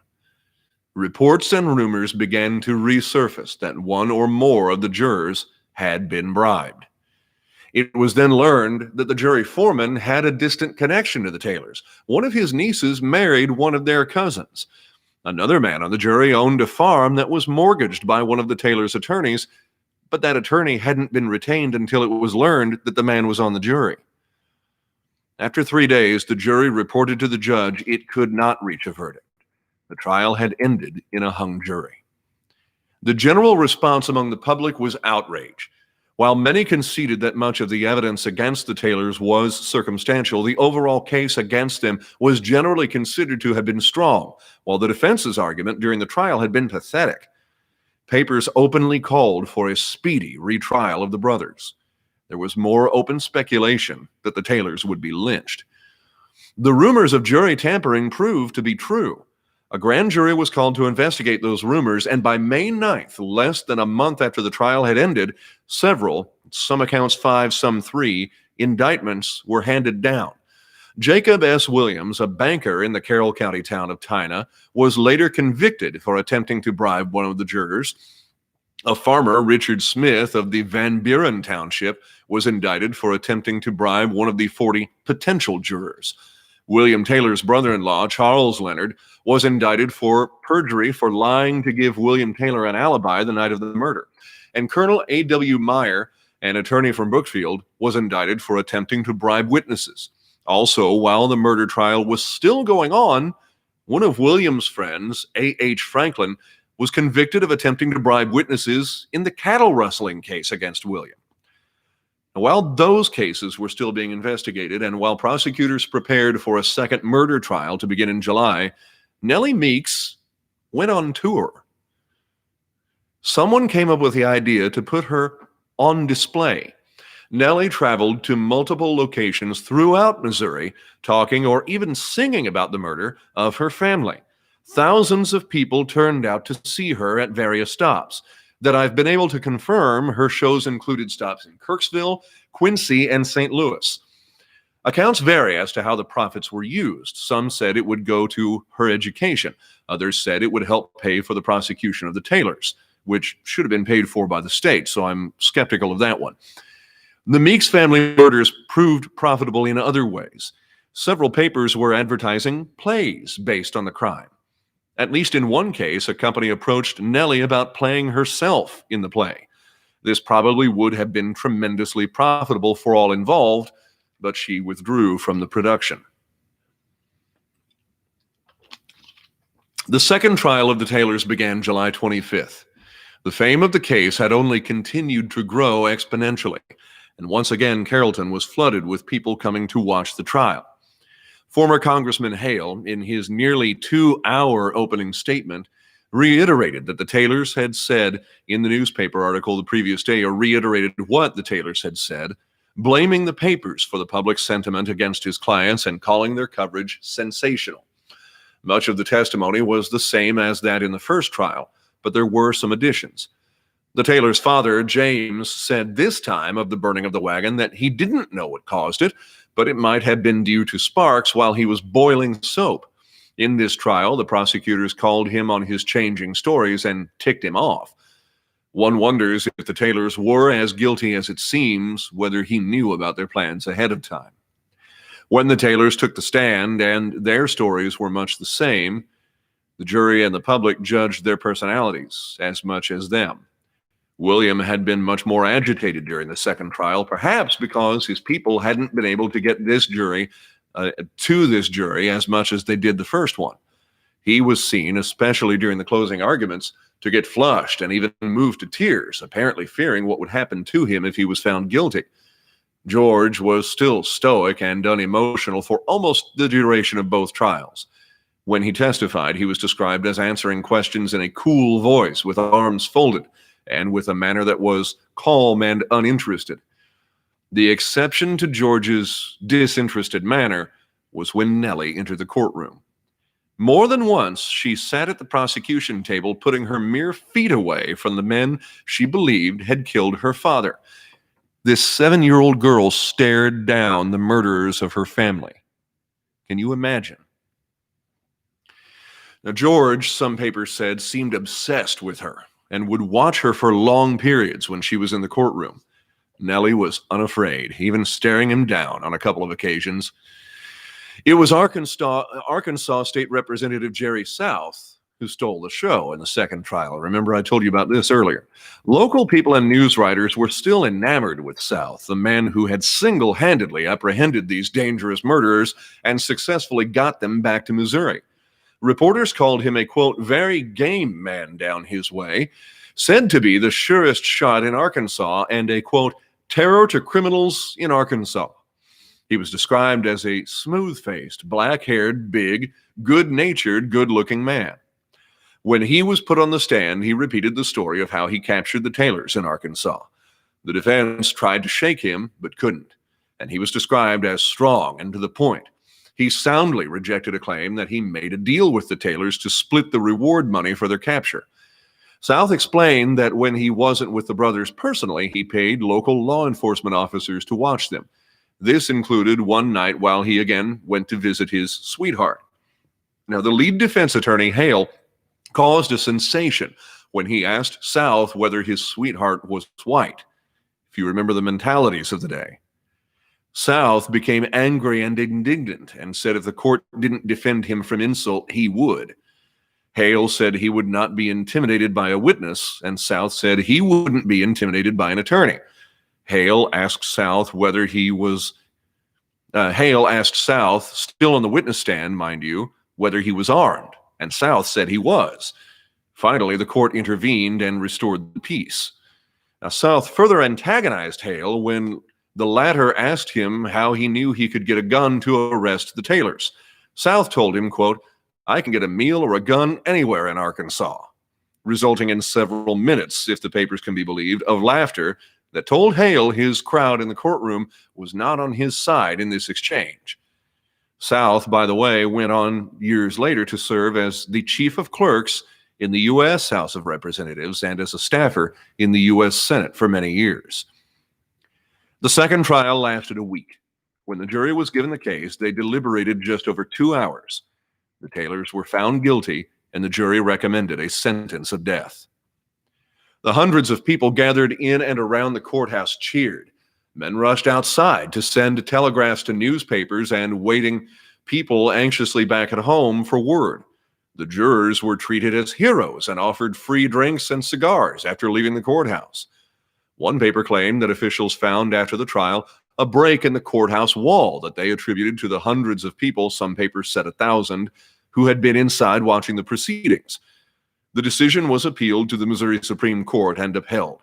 [SPEAKER 1] Reports and rumors began to resurface that one or more of the jurors had been bribed. It was then learned that the jury foreman had a distant connection to the Taylors. One of his nieces married one of their cousins. Another man on the jury owned a farm that was mortgaged by one of the Taylors' attorneys, but that attorney hadn't been retained until it was learned that the man was on the jury. After 3 days, the jury reported to the judge it could not reach a verdict. The trial had ended in a hung jury. The general response among the public was outrage. While many conceded that much of the evidence against the Taylors was circumstantial, the overall case against them was generally considered to have been strong, while the defense's argument during the trial had been pathetic. Papers openly called for a speedy retrial of the brothers. There was more open speculation that the Taylors would be lynched. The rumors of jury tampering proved to be true. A grand jury was called to investigate those rumors, and by May 9th, less than a month after the trial had ended, several, some accounts 5, some 3, indictments were handed down. Jacob S. Williams, a banker in the Carroll County town of Tina, was later convicted for attempting to bribe one of the jurors. A farmer, Richard Smith of the Van Buren Township, was indicted for attempting to bribe one of the 40 potential jurors. William Taylor's brother-in-law, Charles Leonard, was indicted for perjury for lying to give William Taylor an alibi the night of the murder. And Colonel A.W. Meyer, an attorney from Brookfield, was indicted for attempting to bribe witnesses. Also, while the murder trial was still going on, one of William's friends, A.H. Franklin, was convicted of attempting to bribe witnesses in the cattle rustling case against William. While those cases were still being investigated, and while prosecutors prepared for a second murder trial to begin in July, Nellie Meeks went on tour. Someone came up with the idea to put her on display. Nellie traveled to multiple locations throughout Missouri, talking or even singing about the murder of her family. Thousands of people turned out to see her at various stops. That I've been able to confirm, her shows included stops in Kirksville, Quincy, and St. Louis. Accounts vary as to how the profits were used. Some said it would go to her education. Others said it would help pay for the prosecution of the Taylors, which should have been paid for by the state, so I'm skeptical of that one. The Meeks Family Murders proved profitable in other ways. Several papers were advertising plays based on the crime. At least in one case, a company approached Nellie about playing herself in the play. This probably would have been tremendously profitable for all involved, but she withdrew from the production. The second trial of the Taylors began July 25th. The fame of the case had only continued to grow exponentially, and once again, Carrollton was flooded with people coming to watch the trial. Former Congressman Hale, in his nearly 2-hour opening statement, reiterated that the Taylors had said in the newspaper article the previous day, or reiterated what the Taylors had said, blaming the papers for the public sentiment against his clients and calling their coverage sensational. Much of the testimony was the same as that in the first trial, but there were some additions. The Taylors' father, James, said this time of the burning of the wagon that he didn't know what caused it, but it might have been due to sparks while he was boiling soap. In this trial, the prosecutors called him on his changing stories and ticked him off. One wonders if the Taylors were as guilty as it seems, whether he knew about their plans ahead of time. When the Taylors took the stand and their stories were much the same, the jury and the public judged their personalities as much as them. William had been much more agitated during the second trial, perhaps because his people hadn't been able to get this jury to this jury as much as they did the first one. He was seen, especially during the closing arguments, to get flushed and even moved to tears, apparently fearing what would happen to him if he was found guilty. George was still stoic and unemotional for almost the duration of both trials. When he testified, he was described as answering questions in a cool voice, with arms folded, and with a manner that was calm and uninterested. The exception to George's disinterested manner was when Nellie entered the courtroom. More than once, she sat at the prosecution table, putting her mere feet away from the men she believed had killed her father. This 7-year-old girl stared down the murderers of her family. Can you imagine? Now, George, some papers said, seemed obsessed with her and would watch her for long periods when she was in the courtroom. Nellie was unafraid, even staring him down on a couple of occasions. It was Arkansas State Representative Jerry South who stole the show in the second trial. Remember, I told you about this earlier. Local people and news writers were still enamored with South, the man who had single-handedly apprehended these dangerous murderers and successfully got them back to Missouri. Reporters called him a, quote, very game man down his way, said to be the surest shot in Arkansas and a, quote, terror to criminals in Arkansas. He was described as a smooth-faced, black-haired, big, good-natured, good-looking man. When he was put on the stand, he repeated the story of how he captured the Taylors in Arkansas. The defense tried to shake him, but couldn't, and he was described as strong and to the point. He soundly rejected a claim that he made a deal with the Taylors to split the reward money for their capture. South explained that when he wasn't with the brothers personally, he paid local law enforcement officers to watch them. This included one night while he again went to visit his sweetheart. Now, the lead defense attorney, Hale, caused a sensation when he asked South whether his sweetheart was white, if you remember the mentalities of the day. South became angry and indignant and said if the court didn't defend him from insult, he would. Hale said he would not be intimidated by a witness, and South said he wouldn't be intimidated by an attorney. Hale asked South, still on the witness stand, mind you, whether he was armed, and South said he was. Finally, the court intervened and restored the peace. Now, South further antagonized Hale when the latter asked him how he knew he could get a gun to arrest the Taylors. South told him, quote, "I can get a meal or a gun anywhere in Arkansas," resulting in several minutes, if the papers can be believed, of laughter that told Hale his crowd in the courtroom was not on his side in this exchange. South, by the way, went on years later to serve as the chief of clerks in the U.S. House of Representatives and as a staffer in the U.S. Senate for many years. The second trial lasted a week. When the jury was given the case, they deliberated just over 2 hours. The Taylors were found guilty, and the jury recommended a sentence of death. The hundreds of people gathered in and around the courthouse cheered. Men rushed outside to send telegraphs to newspapers and waiting people anxiously back at home for word. The jurors were treated as heroes and offered free drinks and cigars after leaving the courthouse. One paper claimed that officials found after the trial a break in the courthouse wall that they attributed to the hundreds of people, some papers said 1,000, who had been inside watching the proceedings. The decision was appealed to the Missouri Supreme Court and upheld.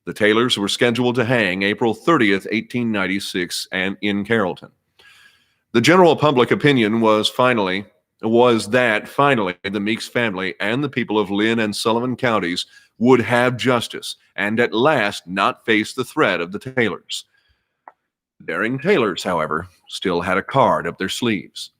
[SPEAKER 1] The Taylors were scheduled to hang April 30th, 1896, and in Carrollton. The general public opinion was that finally the Meeks family and the people of Linn and Sullivan counties would have justice and at last not face the threat of the Taylors. The daring Taylors, however, still had a card up their sleeves.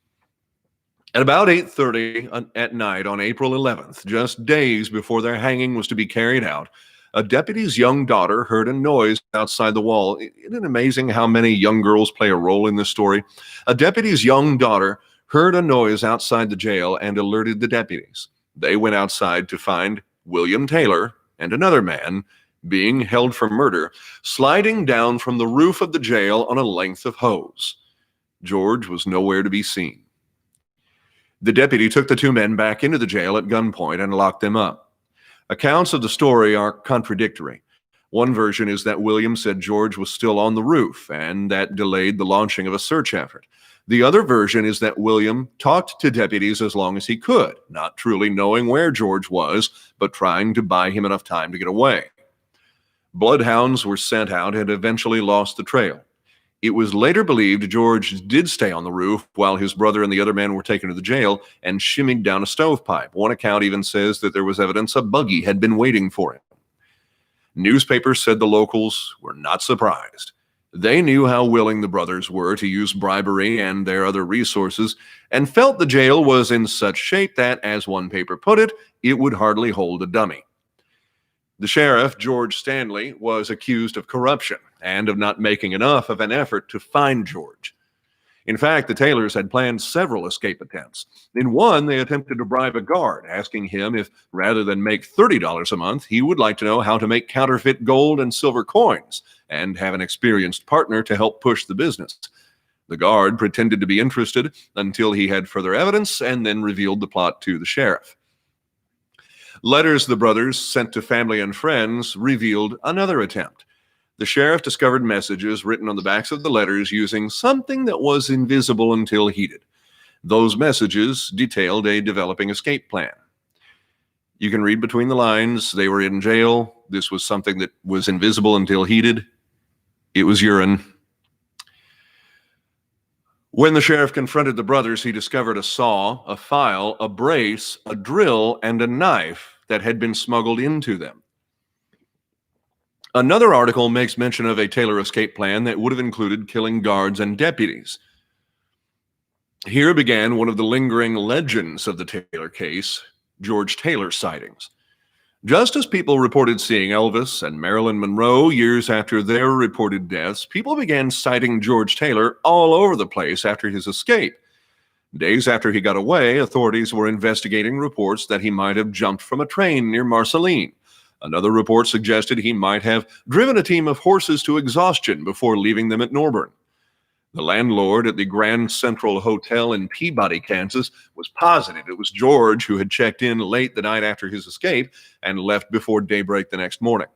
[SPEAKER 1] At about 8:30 at night on April 11th, just days before their hanging was to be carried out, a deputy's young daughter heard a noise outside the wall. Isn't it amazing how many young girls play a role in this story? A deputy's young daughter heard a noise outside the jail and alerted the deputies. They went outside to find William Taylor and another man being held for murder, sliding down from the roof of the jail on a length of hose. George was nowhere to be seen. The deputy took the two men back into the jail at gunpoint and locked them up. Accounts of the story are contradictory. One version is that William said George was still on the roof, and that delayed the launching of a search effort. The other version is that William talked to deputies as long as he could, not truly knowing where George was, but trying to buy him enough time to get away. Bloodhounds were sent out and eventually lost the trail. It was later believed George did stay on the roof while his brother and the other men were taken to the jail and shimmied down a stovepipe. One account even says that there was evidence a buggy had been waiting for him. Newspapers said the locals were not surprised. They knew how willing the brothers were to use bribery and their other resources, and felt the jail was in such shape that, as one paper put it, it would hardly hold a dummy. The sheriff, George Stanley, was accused of corruption and of not making enough of an effort to find George. In fact, the Taylors had planned several escape attempts. In one, they attempted to bribe a guard, asking him if, rather than make $30 a month, he would like to know how to make counterfeit gold and silver coins and have an experienced partner to help push the business. The guard pretended to be interested until he had further evidence and then revealed the plot to the sheriff. Letters the brothers sent to family and friends revealed another attempt. The sheriff discovered messages written on the backs of the letters using something that was invisible until heated. Those messages detailed a developing escape plan. You can read between the lines. They were in jail. This was something that was invisible until heated. It was urine. When the sheriff confronted the brothers, he discovered a saw, a file, a brace, a drill, and a knife that had been smuggled into them. Another article makes mention of a Taylor escape plan that would have included killing guards and deputies. Here began one of the lingering legends of the Taylor case, George Taylor sightings. Just as people reported seeing Elvis and Marilyn Monroe years after their reported deaths, people began citing George Taylor all over the place after his escape. Days after he got away, authorities were investigating reports that he might have jumped from a train near Marceline. Another report suggested he might have driven a team of horses to exhaustion before leaving them at Norburn. The landlord at the Grand Central Hotel in Peabody, Kansas, was positive it was George who had checked in late the night after his escape and left before daybreak the next morning.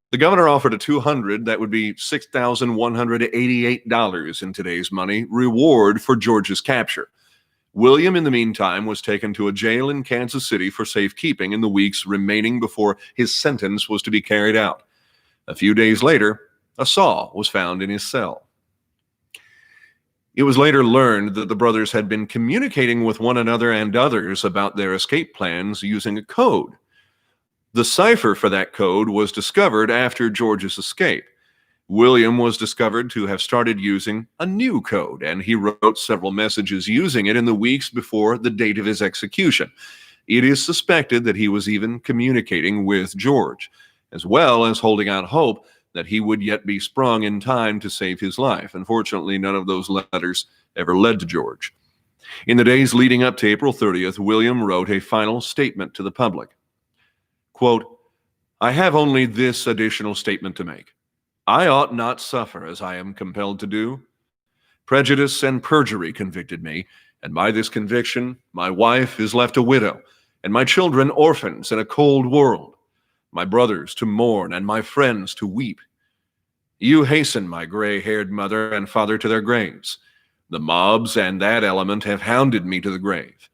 [SPEAKER 1] The governor offered a $200, that would be $6,188 in today's money, reward for George's capture. William, in the meantime, was taken to a jail in Kansas City for safekeeping in the weeks remaining before his sentence was to be carried out. A few days later, a saw was found in his cell. It was later learned that the brothers had been communicating with one another and others about their escape plans using a code. The cipher for that code was discovered after George's escape. William was discovered to have started using a new code, and he wrote several messages using it in the weeks before the date of his execution. It is suspected that he was even communicating with George, as well as holding out hope that he would yet be sprung in time to save his life. Unfortunately, none of those letters ever led to George. In the days leading up to April 30th, William wrote a final statement to the public. Quote, "I have only this additional statement to make. I ought not suffer as I am compelled to do. Prejudice and perjury convicted me, and by this conviction, my wife is left a widow, and my children orphans in a cold world, my brothers to mourn, and my friends to weep. You hasten my gray-haired mother and father to their graves. The mobs and that element have hounded me to the grave.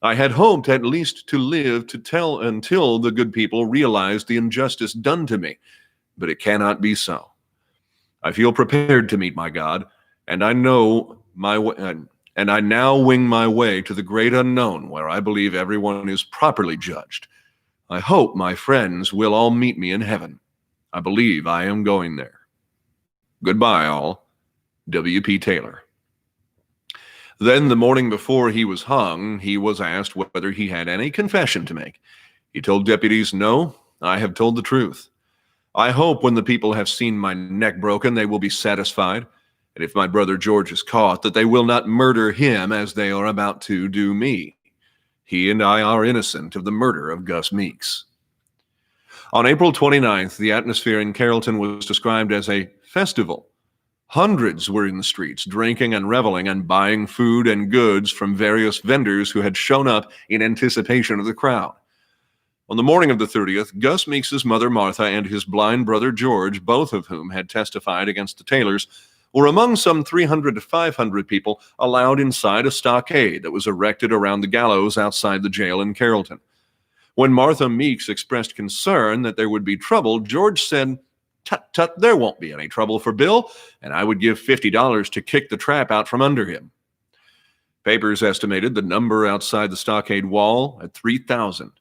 [SPEAKER 1] I had hoped at least to live to tell until the good people realized the injustice done to me, but it cannot be so. I feel prepared to meet my God, and I now wing my way to the great unknown, where I believe everyone is properly judged. I hope my friends will all meet me in heaven. I believe I am going there. Goodbye, all. W.P. Taylor." Then, the morning before he was hung, he was asked whether he had any confession to make. He told deputies, "No, I have told the truth. I hope when the people have seen my neck broken, they will be satisfied, and if my brother George is caught, that they will not murder him as they are about to do me. He and I are innocent of the murder of Gus Meeks." On April 29th, the atmosphere in Carrollton was described as a festival. Hundreds were in the streets, drinking and reveling and buying food and goods from various vendors who had shown up in anticipation of the crowd. On the morning of the 30th, Gus Meeks' mother Martha and his blind brother George, both of whom had testified against the Taylors, were among some 300 to 500 people allowed inside a stockade that was erected around the gallows outside the jail in Carrollton. When Martha Meeks expressed concern that there would be trouble, George said, "Tut, tut, there won't be any trouble for Bill, and I would give $50 to kick the trap out from under him." Papers estimated the number outside the stockade wall at 3,000.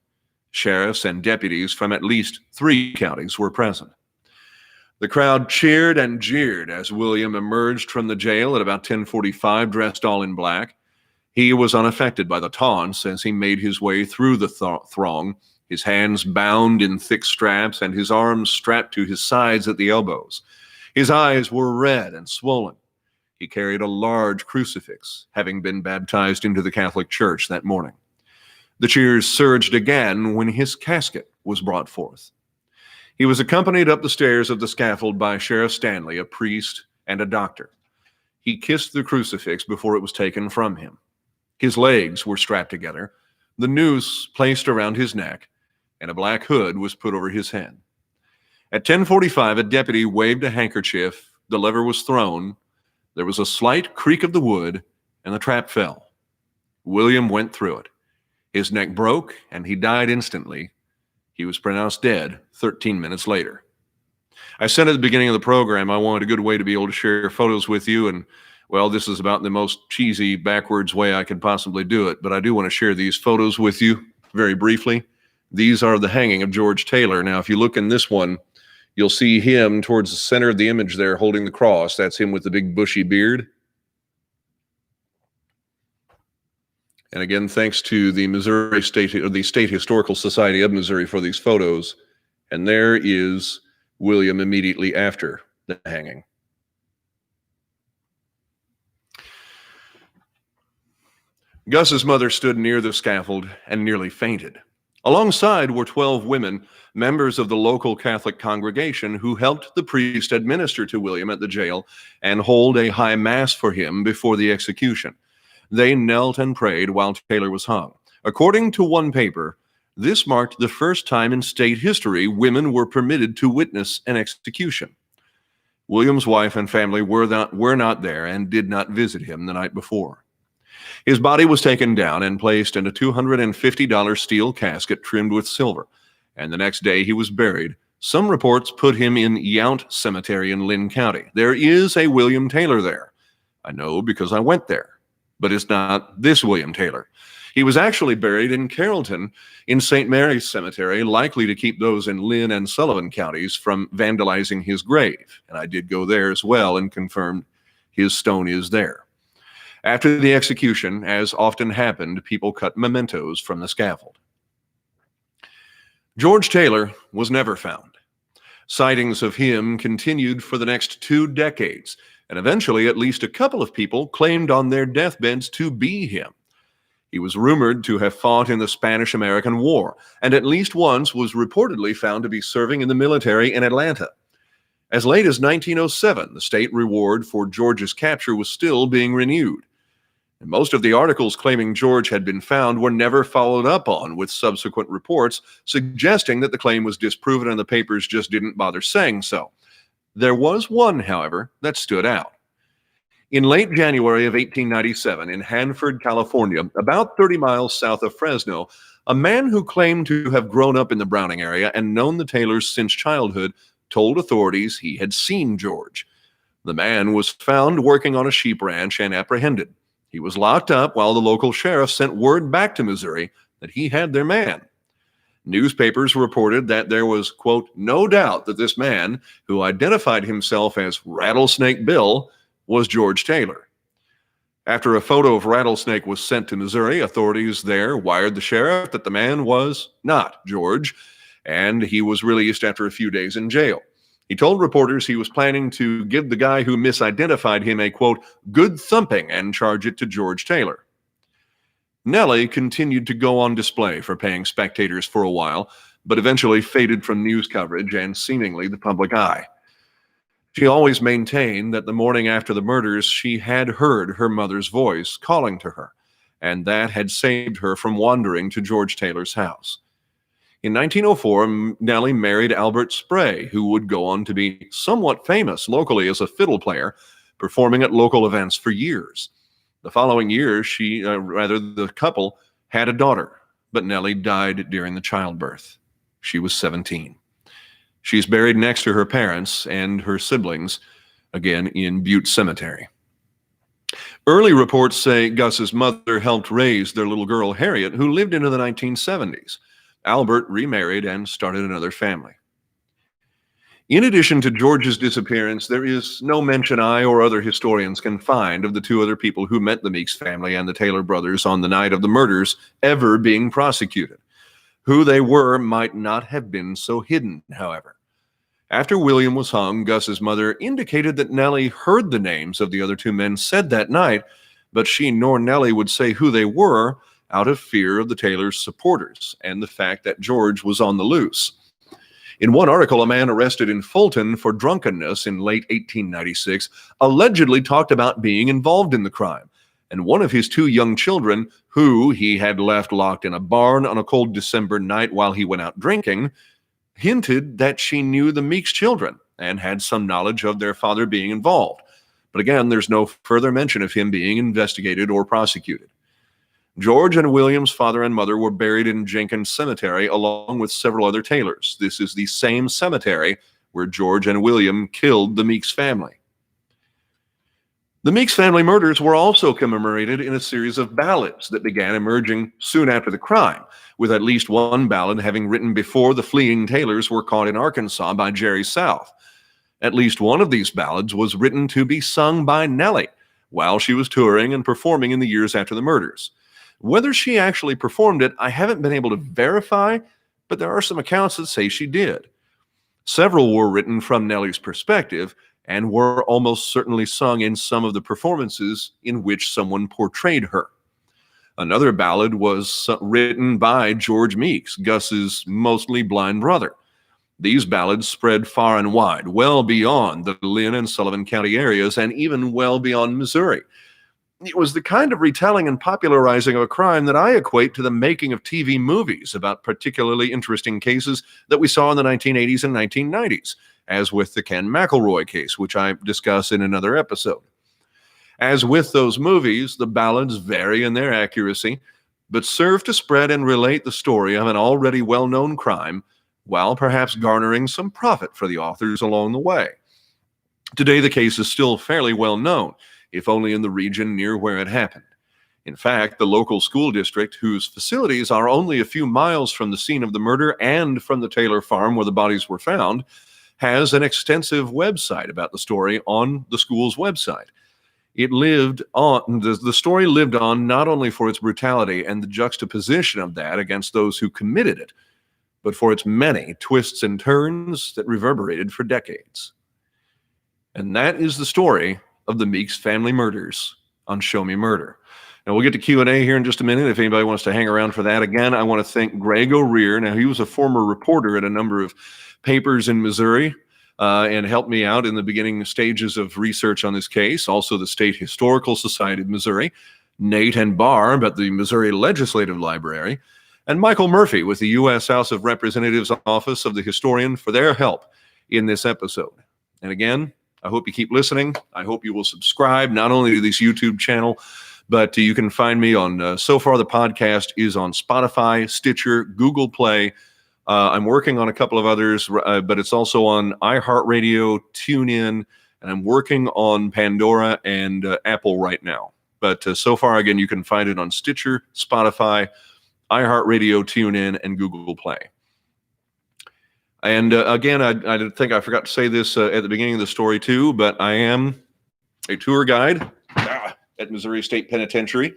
[SPEAKER 1] Sheriffs and deputies from at least 3 counties were present. The crowd cheered and jeered as William emerged from the jail at about 10:45, dressed all in black. He was unaffected by the taunts as he made his way through the throng, his hands bound in thick straps and his arms strapped to his sides at the elbows. His eyes were red and swollen. He carried a large crucifix, having been baptized into the Catholic Church that morning. The cheers surged again when his casket was brought forth. He was accompanied up the stairs of the scaffold by Sheriff Stanley, a priest, and a doctor. He kissed the crucifix before it was taken from him. His legs were strapped together, the noose placed around his neck, and a black hood was put over his head. At 10:45, a deputy waved a handkerchief, the lever was thrown, there was a slight creak of the wood, and the trap fell. William went through it. His neck broke, and he died instantly. He was pronounced dead 13 minutes later. I said at the beginning of the program I wanted a good way to be able to share photos with you, and, well, this is about the most cheesy, backwards way I could possibly do it, but I do want to share these photos with you very briefly. These are the hanging of George Taylor. Now, if you look in this one, you'll see him towards the center of the image there holding the cross. That's him with the big bushy beard. And again, thanks to the Missouri State or the State Historical Society of Missouri for these photos. And there is William immediately after the hanging. Gus's mother stood near the scaffold and nearly fainted. Alongside were 12 women, members of the local Catholic congregation, who helped the priest administer to William at the jail and hold a high mass for him before the execution. They knelt and prayed while Taylor was hung. According to one paper, this marked the first time in state history women were permitted to witness an execution. William's wife and family were not there and did not visit him the night before. His body was taken down and placed in a $250 steel casket trimmed with silver, and the next day he was buried. Some reports put him in Yount Cemetery in Linn County. There is a William Taylor there. I know because I went there, but it's not this William Taylor. He was actually buried in Carrollton in St. Mary's Cemetery, likely to keep those in Linn and Sullivan counties from vandalizing his grave. And I did go there as well and confirmed his stone is there. After the execution, as often happened, people cut mementos from the scaffold. George Taylor was never found. Sightings of him continued for the next 2 decades, and eventually at least a couple of people claimed on their deathbeds to be him. He was rumored to have fought in the Spanish-American War, and at least once was reportedly found to be serving in the military in Atlanta. As late as 1907, the state reward for George's capture was still being renewed. And most of the articles claiming George had been found were never followed up on, with subsequent reports suggesting that the claim was disproven and the papers just didn't bother saying so. There was one, however, that stood out. In late January of 1897, in Hanford, California, about 30 miles south of Fresno, a man who claimed to have grown up in the Browning area and known the Taylors since childhood told authorities he had seen George. The man was found working on a sheep ranch and apprehended. He was locked up while the local sheriff sent word back to Missouri that he had their man. Newspapers reported that there was, quote, no doubt that this man, who identified himself as Rattlesnake Bill, was George Taylor. After a photo of Rattlesnake was sent to Missouri, authorities there wired the sheriff that the man was not George, and he was released after a few days in jail. He told reporters he was planning to give the guy who misidentified him a, quote, good thumping and charge it to George Taylor. Nellie continued to go on display for paying spectators for a while, but eventually faded from news coverage and seemingly the public eye. She always maintained that the morning after the murders, she had heard her mother's voice calling to her, and that had saved her from wandering to George Taylor's house. In 1904, Nellie married Albert Spray, who would go on to be somewhat famous locally as a fiddle player, performing at local events for years. The following year, the couple had a daughter, but Nellie died during the childbirth. She was 17. She's buried next to her parents and her siblings, again in Butte Cemetery. Early reports say Gus's mother helped raise their little girl, Harriet, who lived into the 1970s. Albert remarried and started another family. In addition to George's disappearance, there is no mention I or other historians can find of the 2 other people who met the Meeks family and the Taylor brothers on the night of the murders ever being prosecuted. Who they were might not have been so hidden, however. After William was hung, Gus's mother indicated that Nellie heard the names of the other 2 men said that night, but she nor Nellie would say who they were out of fear of the Taylors' supporters and the fact that George was on the loose. In one article, a man arrested in Fulton for drunkenness in late 1896 allegedly talked about being involved in the crime, and one of his 2 young children, who he had left locked in a barn on a cold December night while he went out drinking, hinted that she knew the Meeks children and had some knowledge of their father being involved. But again, there's no further mention of him being investigated or prosecuted. George and William's father and mother were buried in Jenkins Cemetery along with several other Taylors. This is the same cemetery where George and William killed the Meeks family. The Meeks family murders were also commemorated in a series of ballads that began emerging soon after the crime, with at least one ballad having written before the fleeing Taylors were caught in Arkansas by Jerry South. At least one of these ballads was written to be sung by Nellie while she was touring and performing in the years after the murders. Whether she actually performed it, I haven't been able to verify, but there are some accounts that say she did. Several were written from Nellie's perspective and were almost certainly sung in some of the performances in which someone portrayed her. Another ballad was written by George Meeks, Gus's mostly blind brother. These ballads spread far and wide, well beyond the Linn and Sullivan County areas, and even well beyond Missouri. It was the kind of retelling and popularizing of a crime that I equate to the making of TV movies about particularly interesting cases that we saw in the 1980s and 1990s, as with the Ken McElroy case, which I discuss in another episode. As with those movies, the ballads vary in their accuracy, but serve to spread and relate the story of an already well-known crime, while perhaps garnering some profit for the authors along the way. Today, the case is still fairly well known, if only in the region near where it happened. In fact, the local school district, whose facilities are only a few miles from the scene of the murder and from the Taylor farm where the bodies were found, has an extensive website about the story on the school's website. It lived on, the story lived on not only for its brutality and the juxtaposition of that against those who committed it, but for its many twists and turns that reverberated for decades. And that is the story of the Meeks Family Murders on Show Me Murder. Now, we'll get to Q&A here in just a minute if anybody wants to hang around for that. Again, I want to thank Greg O'Rear. Now, he was a former reporter at a number of papers in Missouri, and helped me out in the beginning stages of research on this case. Also, the State Historical Society of Missouri, Nate and Barb at the Missouri Legislative Library, and Michael Murphy with the U.S. House of Representatives Office of the Historian for their help in this episode. And again, I hope you keep listening. I hope you will subscribe not only to this YouTube channel, but you can find me on, so far the podcast is on Spotify, Stitcher, Google Play. I'm working on a couple of others, but it's also on iHeartRadio, TuneIn, and I'm working on Pandora and Apple right now. But so far, again, you can find it on Stitcher, Spotify, iHeartRadio, TuneIn, and Google Play. And again, I think I forgot to say this at the beginning of the story too, but I am a tour guide at Missouri State Penitentiary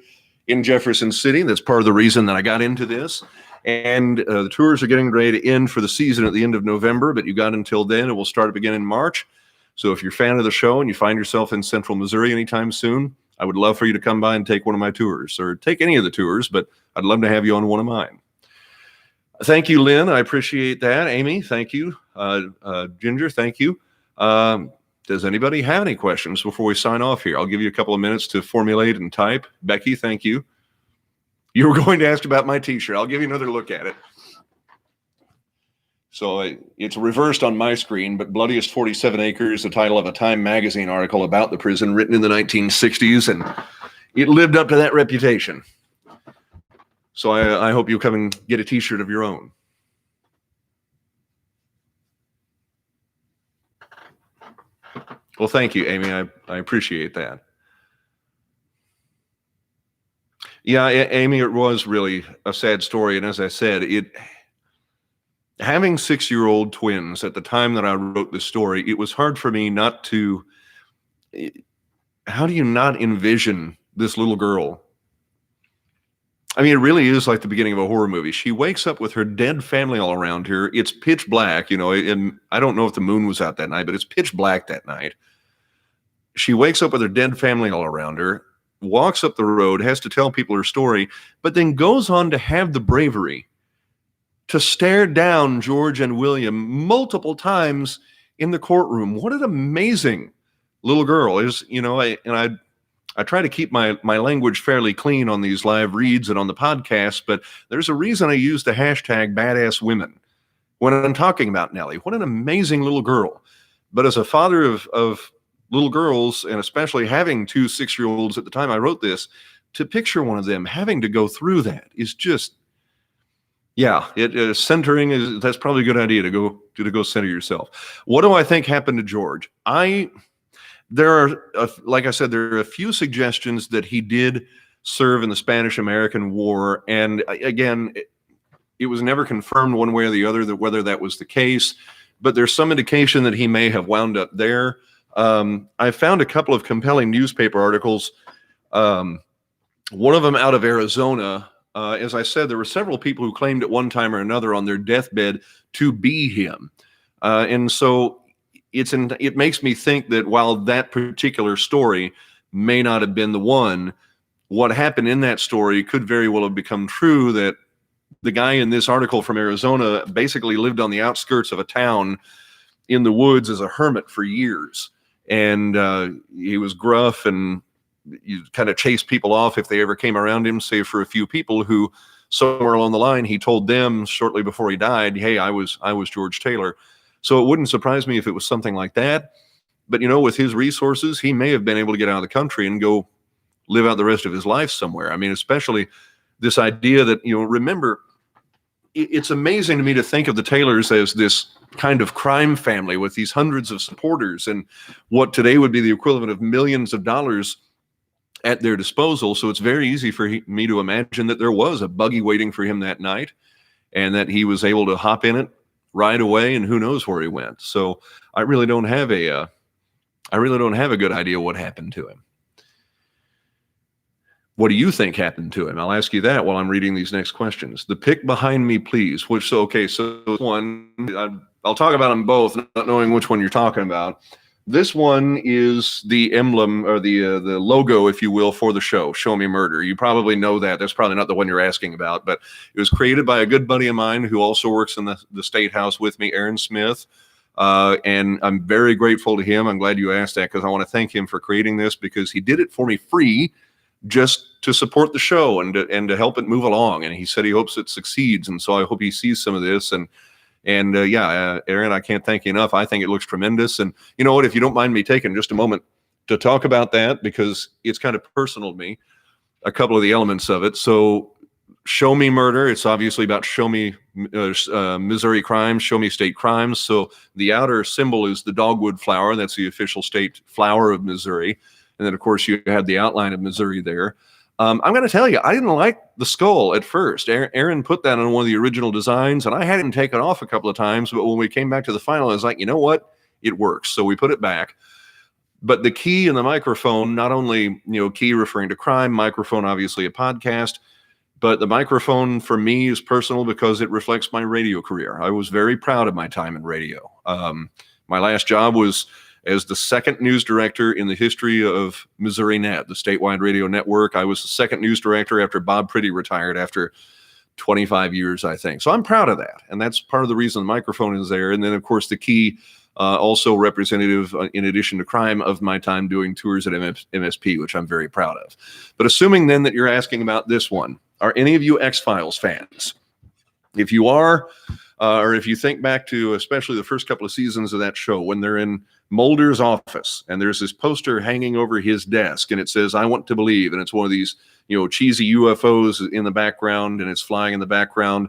[SPEAKER 1] in Jefferson City. That's part of the reason that I got into this. And the tours are getting ready to end for the season at the end of November, but you got until then. It will start again in March. So if you're a fan of the show and you find yourself in Central Missouri anytime soon, I would love for you to come by and take one of my tours, or take any of the tours, but I'd love to have you on one of mine. Thank you, Lynn. I appreciate that. Amy, thank you. Ginger, thank you. Does anybody have any questions before we sign off here? I'll give you a couple of minutes to formulate and type. Becky, thank you. You were going to ask about my t-shirt. I'll give you another look at it. So it's reversed on my screen, but Bloodiest 47 Acres, the title of a Time magazine article about the prison written in the 1960s, and it lived up to that reputation. So I hope you come and get a t-shirt of your own. Well, thank you, Amy. I appreciate that. Yeah, Amy, it was really a sad story. And as I said, having 6-year-old twins at the time that I wrote this story, it was hard for me not to, how do you not envision this little girl? I mean, it really is like the beginning of a horror movie. She wakes up with her dead family all around her. It's pitch black, and I don't know if the moon was out that night, but it's pitch black that night. She wakes up with her dead family all around her, walks up the road, has to tell people her story, but then goes on to have the bravery to stare down George and William multiple times in the courtroom. What an amazing little girl is, I try to keep my language fairly clean on these live reads and on the podcast, but there's a reason I use the hashtag badass women when I'm talking about Nellie. What an amazing little girl. But as a father of little girls, and especially having 2 6-year-olds at the time I wrote this, to picture one of them having to go through that is just, centering that's probably a good idea to go center yourself. What do I think happened to George? There are, like I said, there are a few suggestions that he did serve in the Spanish-American War, and again, it was never confirmed one way or the other that whether that was the case, but there's some indication that he may have wound up there. I found a couple of compelling newspaper articles One of them out of Arizona. As I said, there were several people who claimed at one time or another on their deathbed to be him. And so it makes me think that while that particular story may not have been the one, what happened in that story could very well have become true, that the guy in this article from Arizona basically lived on the outskirts of a town in the woods as a hermit for years. And he was gruff, and you kind of chased people off if they ever came around him, save for a few people who somewhere along the line, he told them shortly before he died, hey, I was George Taylor. So it wouldn't surprise me if it was something like that. But, with his resources, he may have been able to get out of the country and go live out the rest of his life somewhere. I mean, especially this idea that, remember, it's amazing to me to think of the Taylors as this kind of crime family with these hundreds of supporters and what today would be the equivalent of millions of dollars at their disposal. So it's very easy for me to imagine that there was a buggy waiting for him that night and that he was able to hop in it right away, and who knows where he went. So I really don't have a good idea what happened to him. What do you think happened to him? I'll ask you that while I'm reading these next questions. The pic behind me, please. So one, I'll talk about them both, not knowing which one you're talking about. This one is the emblem, or the logo, if you will, for the show, Show Me Murder. You probably know that. That's probably not the one you're asking about, but it was created by a good buddy of mine who also works in the State House with me, Aaron Smith. And I'm very grateful to him. I'm glad you asked that, because I want to thank him for creating this, because he did it for me free, just to support the show and to help it move along. And he said he hopes it succeeds. And so I hope he sees some of this. And Aaron, I can't thank you enough. I think it looks tremendous. And you know what, if you don't mind me taking just a moment to talk about that, because it's kind of personal to me, a couple of the elements of it. So Show Me Murder, it's obviously about show me Missouri crimes, show me state crimes. So the outer symbol is the dogwood flower. That's the official state flower of Missouri. And then, of course, you had the outline of Missouri there. I'm going to tell you, I didn't like the skull at first. Aaron put that on one of the original designs, and I had him take it off a couple of times. But when we came back to the final, I was like, you know what? It works. So we put it back. But the key and the microphone, not only, key referring to crime, microphone, obviously a podcast, but the microphone for me is personal because it reflects my radio career. I was very proud of my time in radio. My last job was as the second news director in the history of Missouri Net, the statewide radio network. I was the second news director after Bob Priddy retired after 25 years, I think. So I'm proud of that. And that's part of the reason the microphone is there. And then, of course, the key, also representative, in addition to crime, of my time doing tours at MSP, which I'm very proud of. But assuming then that you're asking about this one, are any of you X-Files fans? If you are, or if you think back to especially the first couple of seasons of that show, when they're in Mulder's office and there's this poster hanging over his desk and it says, I want to believe. And it's one of these, cheesy UFOs in the background, and it's flying in the background.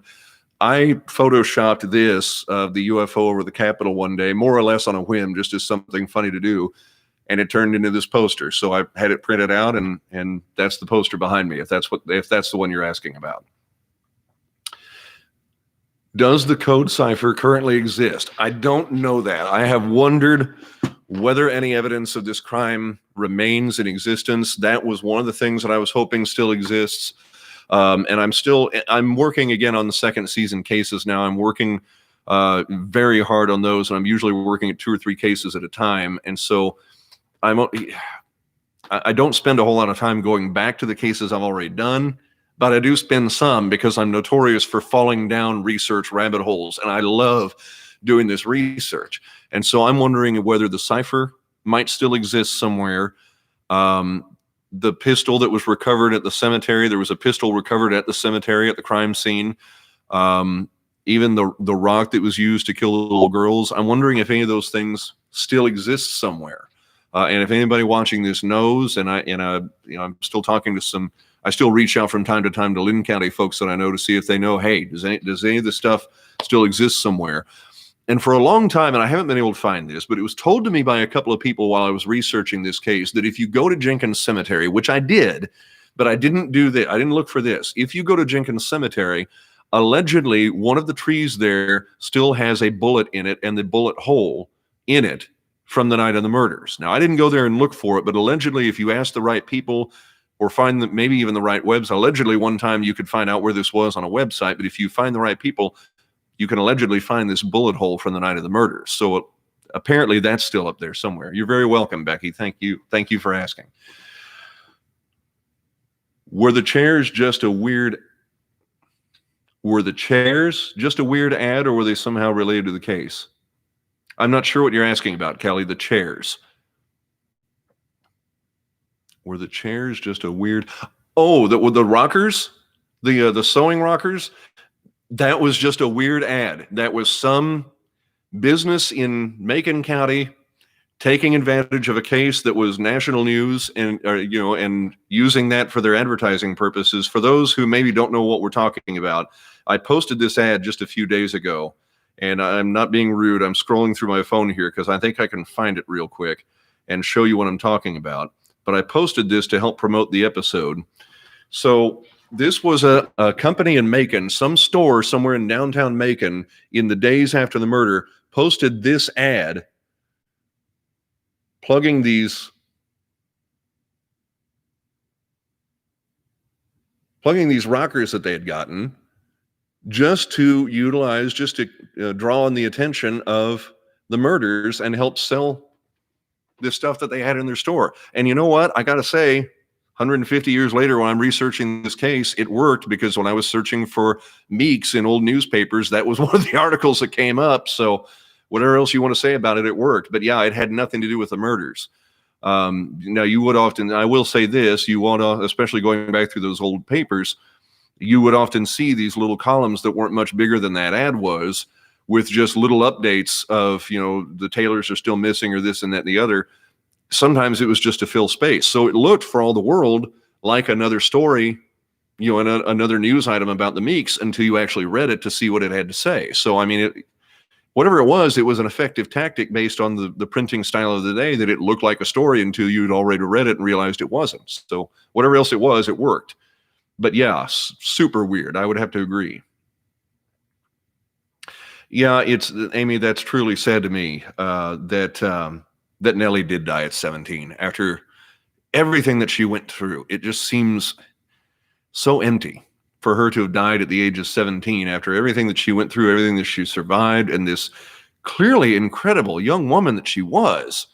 [SPEAKER 1] I photoshopped this of the UFO over the Capitol one day, more or less on a whim, just as something funny to do. And it turned into this poster. So I had it printed out, and that's the poster behind me, if that's the one you're asking about. Does the code cipher currently exist? I don't know that. I have wondered whether any evidence of this crime remains in existence. That was one of the things that I was hoping still exists. And I'm working again on the second season cases now. I'm working very hard on those, and I'm usually working at 2 or 3 cases at a time. And so I don't spend a whole lot of time going back to the cases I've already done. But I do spend some, because I'm notorious for falling down research rabbit holes, and I love doing this research. And so I'm wondering whether the cipher might still exist somewhere. The pistol that was recovered at the cemetery, there was a pistol recovered at the cemetery at the crime scene. Even the rock that was used to kill the little girls. I'm wondering if any of those things still exist somewhere. And if anybody watching this knows, and I'm still talking to I still reach out from time to time to Linn County folks that I know to see if they know, hey, does any of this stuff still exist somewhere? And for a long time, and I haven't been able to find this, but it was told to me by a couple of people while I was researching this case, that if you go to Jenkins Cemetery, which I did, but I didn't do that. I didn't look for this. If you go to Jenkins Cemetery, allegedly one of the trees there still has a bullet in it, and the bullet hole in it from the night of the murders. Now, I didn't go there and look for it, but allegedly, if you ask the right people, or find maybe even the right website. Allegedly, one time you could find out where this was on a website, but if you find the right people, you can allegedly find this bullet hole from the night of the murder. So apparently that's still up there somewhere. You're very welcome, Becky. Thank you. Thank you for asking. Were the chairs just a weird ad, or were they somehow related to the case? I'm not sure what you're asking about, Kelly. The chairs. Were the chairs just a weird... Oh, the rockers? The sewing rockers? That was just a weird ad. That was some business in Macon County taking advantage of a case that was national news and using that for their advertising purposes. For those who maybe don't know what we're talking about, I posted this ad just a few days ago, and I'm not being rude. I'm scrolling through my phone here because I think I can find it real quick and show you what I'm talking about. But I posted this to help promote the episode. So this was a company in Macon, some store somewhere in downtown Macon in the days after the murder, posted this ad plugging these rockers that they had gotten just to utilize, just to draw on the attention of the murders and help sell this stuff that they had in their store. And you know what? I got to say, 150 years later, when I'm researching this case, it worked, because when I was searching for Meeks in old newspapers, that was one of the articles that came up. So whatever else you want to say about it, it worked. But yeah, it had nothing to do with the murders. Now, you would often, I will say this, you want to, especially going back through those old papers, you would often see these little columns that weren't much bigger than that ad was, with just little updates of, the Taylors are still missing, or this and that and the other. Sometimes it was just to fill space. So it looked for all the world like another story, another news item about the Meeks, until you actually read it to see what it had to say. So, I mean, whatever it was an effective tactic based on the printing style of the day, that it looked like a story until you'd already read it and realized it wasn't. So whatever else it was, it worked. But yeah, super weird. I would have to agree. Yeah, Amy, that's truly sad to me, that Nellie did die at 17 after everything that she went through. It just seems so empty for her to have died at the age of 17 after everything that she went through, everything that she survived, and this clearly incredible young woman that she was,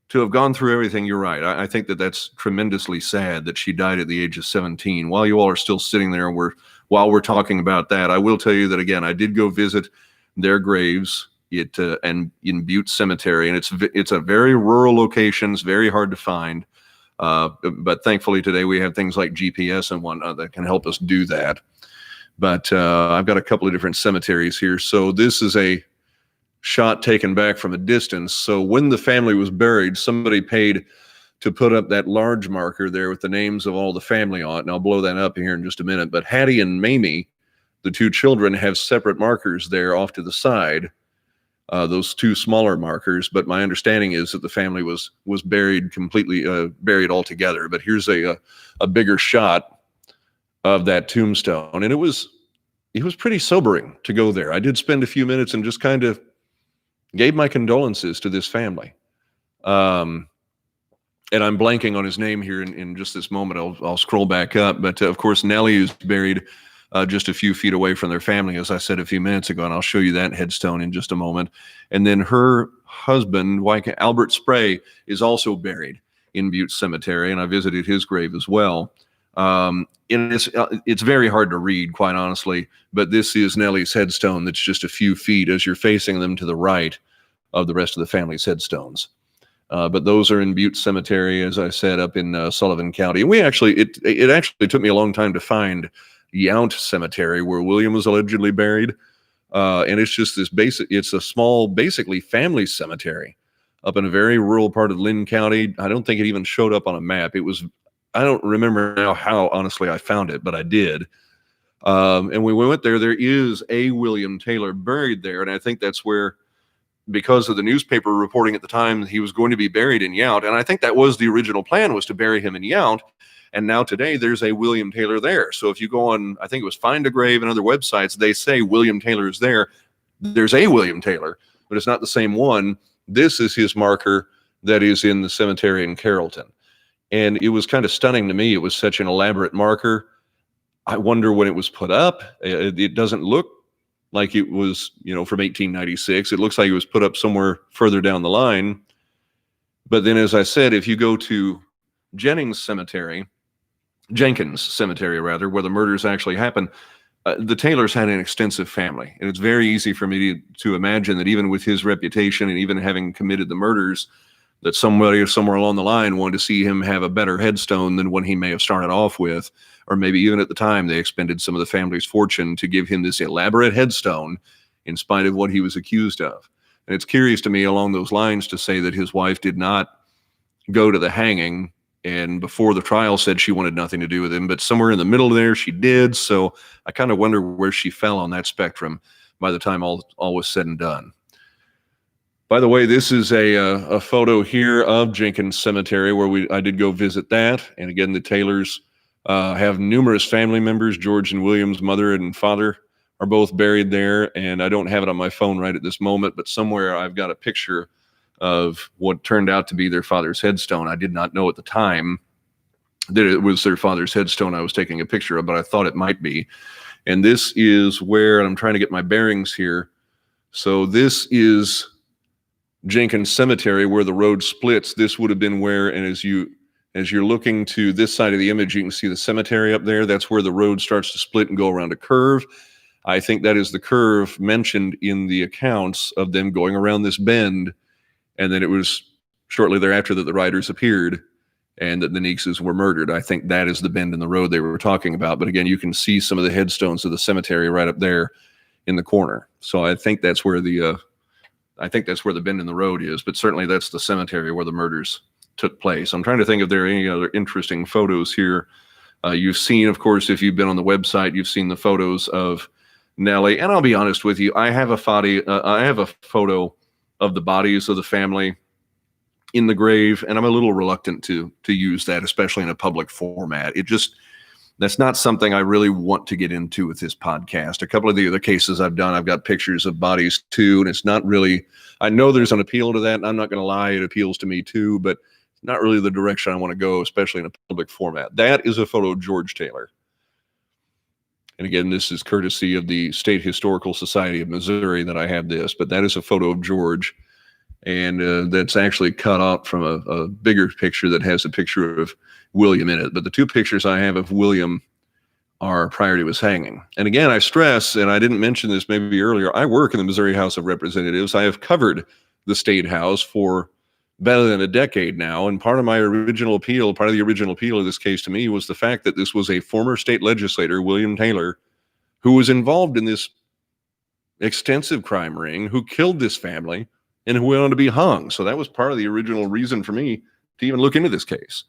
[SPEAKER 1] to have gone through everything. You're right. I think that that's tremendously sad that she died at the age of 17. While you all are still sitting there, while we're talking about that, I will tell you that, again, I did go visit their graves and in Butte Cemetery, and it's a very rural location. It's very hard to find, but thankfully today we have things like GPS and whatnot that can help us do that. But I've got a couple of different cemeteries here. So this is a shot taken back from a distance. So when the family was buried, somebody paid to put up that large marker there with the names of all the family on it, and I'll blow that up here in just a minute. But Hattie and Mamie, the two children, have separate markers there off to the side, those two smaller markers. But my understanding is that the family was buried completely, buried all together. But here's a bigger shot of that tombstone, and it was pretty sobering to go there. I did spend a few minutes and just kind of gave my condolences to this family. And I'm blanking on his name here in just this moment. I'll scroll back up. But of course, Nellie is buried just a few feet away from their family, as I said a few minutes ago, and I'll show you that headstone in just a moment. And then her husband, Albert Spray, is also buried in Butte Cemetery, and I visited his grave as well. And it's very hard to read, quite honestly, but this is Nellie's headstone that's just a few feet as you're facing them to the right of the rest of the family's headstones. But those are in Butte Cemetery, as I said, up in Sullivan County. And it actually took me a long time to find Yount Cemetery, where William was allegedly buried. And it's just it's a small, basically family cemetery up in a very rural part of Linn County. I don't think it even showed up on a map. I don't remember now how, honestly, I found it, but I did. And when we went there is a William Taylor buried there. And I think that's where, because of the newspaper reporting at the time, he was going to be buried in Yount. And I think that was the original plan, was to bury him in Yount. And now today there's a William Taylor there. So if you go on, I think it was Find a Grave and other websites, they say William Taylor is there. There's a William Taylor, but it's not the same one. This is his marker that is in the cemetery in Carrollton. And it was kind of stunning to me. It was such an elaborate marker. I wonder when it was put up. It doesn't look like it was, from 1896. It looks like it was put up somewhere further down the line. But then, as I said, if you go to Jenkins Cemetery, where the murders actually happened, the Taylors had an extensive family. And it's very easy for me to imagine that even with his reputation and even having committed the murders, that somebody somewhere along the line wanted to see him have a better headstone than what he may have started off with. Or maybe even at the time, they expended some of the family's fortune to give him this elaborate headstone in spite of what he was accused of. And it's curious to me along those lines to say that his wife did not go to the hanging, and before the trial said she wanted nothing to do with him, but somewhere in the middle there she did. So I kind of wonder where she fell on that spectrum by the time all was said and done. By the way, this is a photo here of Jenkins Cemetery where I did go visit that. And again, the Taylors have numerous family members. George and William's mother and father are both buried there. And I don't have it on my phone right at this moment, but somewhere I've got a picture of what turned out to be their father's headstone. I did not know at the time that it was their father's headstone I was taking a picture of, but I thought it might be. And this is where, and I'm trying to get my bearings here. So this is Jenkins Cemetery where the road splits. This would have been where, and as you're looking to this side of the image, you can see the cemetery up there. That's where the road starts to split and go around a curve. I think that is the curve mentioned in the accounts of them going around this bend. And then it was shortly thereafter that the riders appeared and that the Meekses were murdered. I think that is the bend in the road they were talking about. But again, you can see some of the headstones of the cemetery right up there in the corner. So I think that's where the bend in the road is. But certainly that's the cemetery where the murders took place. I'm trying to think if there are any other interesting photos here. You've seen, of course, if you've been on the website, you've seen the photos of Nellie. And I'll be honest with you, I have a photo of the bodies of the family in the grave, and I'm a little reluctant to use that, especially in a public format. That's not something I really want to get into with this podcast. A couple of the other cases I've done, I've got pictures of bodies too, and it's not really, I know there's an appeal to that, and I'm not going to lie, it appeals to me too, but it's not really the direction I want to go, especially in a public format. That is a photo of George Taylor. And again, this is courtesy of the State Historical Society of Missouri that I have this, but that is a photo of George. And that's actually cut out from a bigger picture that has a picture of William in it. But the two pictures I have of William are prior to his hanging. And again, I stress, and I didn't mention this maybe earlier, I work in the Missouri House of Representatives. I have covered the State House for better than a decade now. And part of the original appeal of this case to me was the fact that this was a former state legislator, William Taylor, who was involved in this extensive crime ring, who killed this family, and who went on to be hung. So that was part of the original reason for me to even look into this case.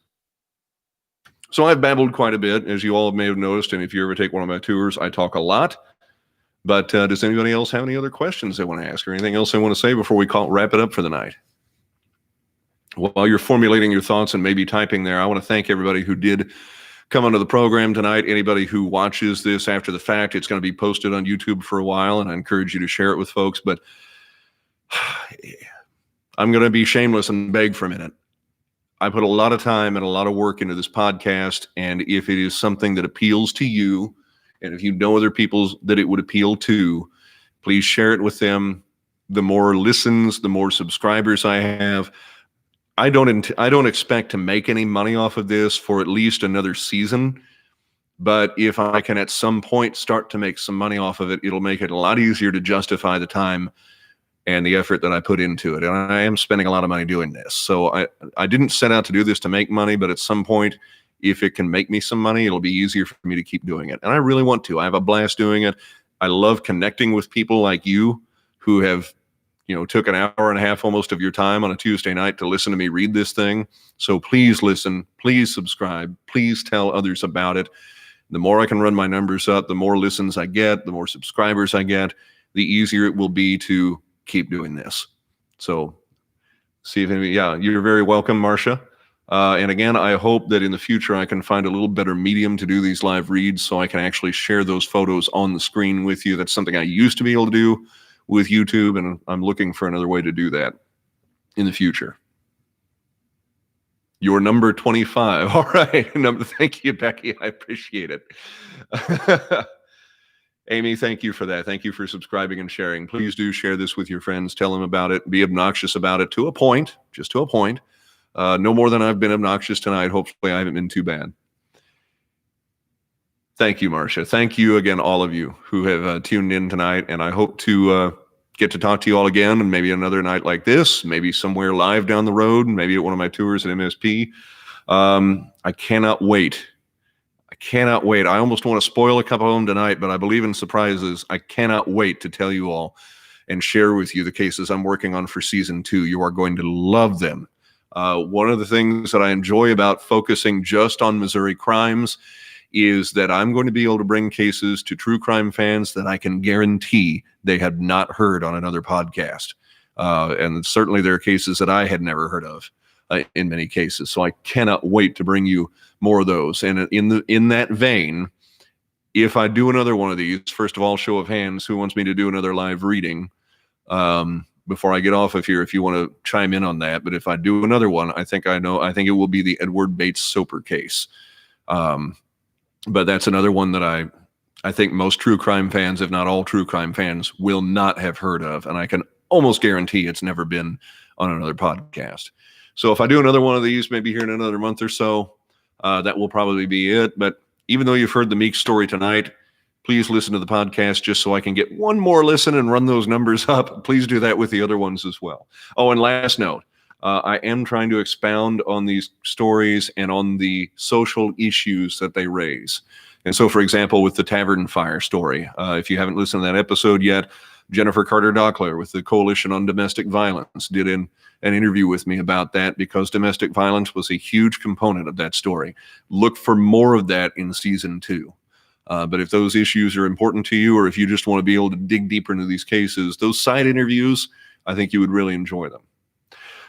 [SPEAKER 1] So I've babbled quite a bit, as you all may have noticed, and if you ever take one of my tours, I talk a lot. But does anybody else have any other questions they want to ask or anything else they want to say before we wrap it up for the night? While you're formulating your thoughts and maybe typing there, I want to thank everybody who did come onto the program tonight. Anybody who watches this after the fact, it's going to be posted on YouTube for a while, and I encourage you to share it with folks. But I'm going to be shameless and beg for a minute. I put a lot of time and a lot of work into this podcast, and if it is something that appeals to you, and if you know other people that it would appeal to, please share it with them. The more listens, the more subscribers I have. I don't expect to make any money off of this for at least another season, but if I can at some point start to make some money off of it, it'll make it a lot easier to justify the time and the effort that I put into it. And I am spending a lot of money doing this. So I didn't set out to do this to make money, but at some point, if it can make me some money, it'll be easier for me to keep doing it. And I really want to. I have a blast doing it. I love connecting with people like you who have, took an hour and a half almost of your time on a Tuesday night to listen to me read this thing. So please listen, please subscribe, please tell others about it. The more I can run my numbers up, the more listens I get, the more subscribers I get, the easier it will be to keep doing this. So see if anybody, you're very welcome, Marcia. And again, I hope that in the future I can find a little better medium to do these live reads so I can actually share those photos on the screen with you. That's something I used to be able to do with YouTube, and I'm looking for another way to do that in the future. You're number 25. All right. Thank you, Becky. I appreciate it. Amy, thank you for that. Thank you for subscribing and sharing. Please do share this with your friends. Tell them about it. Be obnoxious about it to a point, just to a point. No more than I've been obnoxious tonight. Hopefully I haven't been too bad. Thank you, Marcia. Thank you again, all of you who have tuned in tonight. And I hope to get to talk to you all again, and maybe another night like this, maybe somewhere live down the road, maybe at one of my tours at MSP. I cannot wait. Cannot wait. I almost want to spoil a couple of them tonight, but I believe in surprises. I cannot wait to tell you all and share with you the cases I'm working on for season 2. You are going to love them. One of the things that I enjoy about focusing just on Missouri crimes is that I'm going to be able to bring cases to true crime fans that I can guarantee they had not heard on another podcast. And certainly there are cases that I had never heard of in many cases. So I cannot wait to bring you more of those. And in that vein, if I do another one of these, first of all, show of hands, who wants me to do another live reading before I get off of here, if you want to chime in on that. But if I do another one, I think it will be the Edward Bates Soper case. But that's another one that I think most true crime fans, if not all true crime fans, will not have heard of. And I can almost guarantee it's never been on another podcast. So if I do another one of these, maybe here in another month or so, that will probably be it. But even though you've heard the Meeks story tonight, please listen to the podcast just so I can get one more listen and run those numbers up. Please do that with the other ones as well. Oh, and last note, I am trying to expound on these stories and on the social issues that they raise. And so, for example, with the tavern fire story, if you haven't listened to that episode yet, Jennifer Carter Dockler with the Coalition on Domestic Violence did an interview with me about that, because domestic violence was a huge component of that story. Look for more of that in season 2. But if those issues are important to you, or if you just want to be able to dig deeper into these cases, those side interviews, I think you would really enjoy them.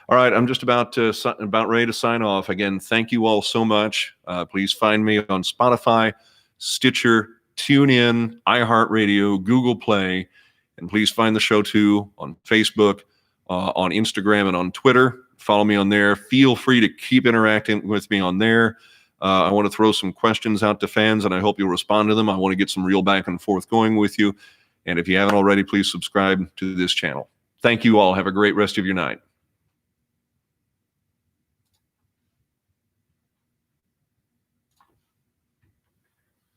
[SPEAKER 1] All right, I'm just about ready to sign off. Again, thank you all so much. Please find me on Spotify, Stitcher, TuneIn, iHeartRadio, Google Play, and please find the show too on Facebook, on Instagram, and on Twitter. Follow me on there. Feel free to keep interacting with me on there. I want to throw some questions out to fans, and I hope you'll respond to them. I want to get some real back and forth going with you. And if you haven't already, please subscribe to this channel. Thank you all. Have a great rest of your night.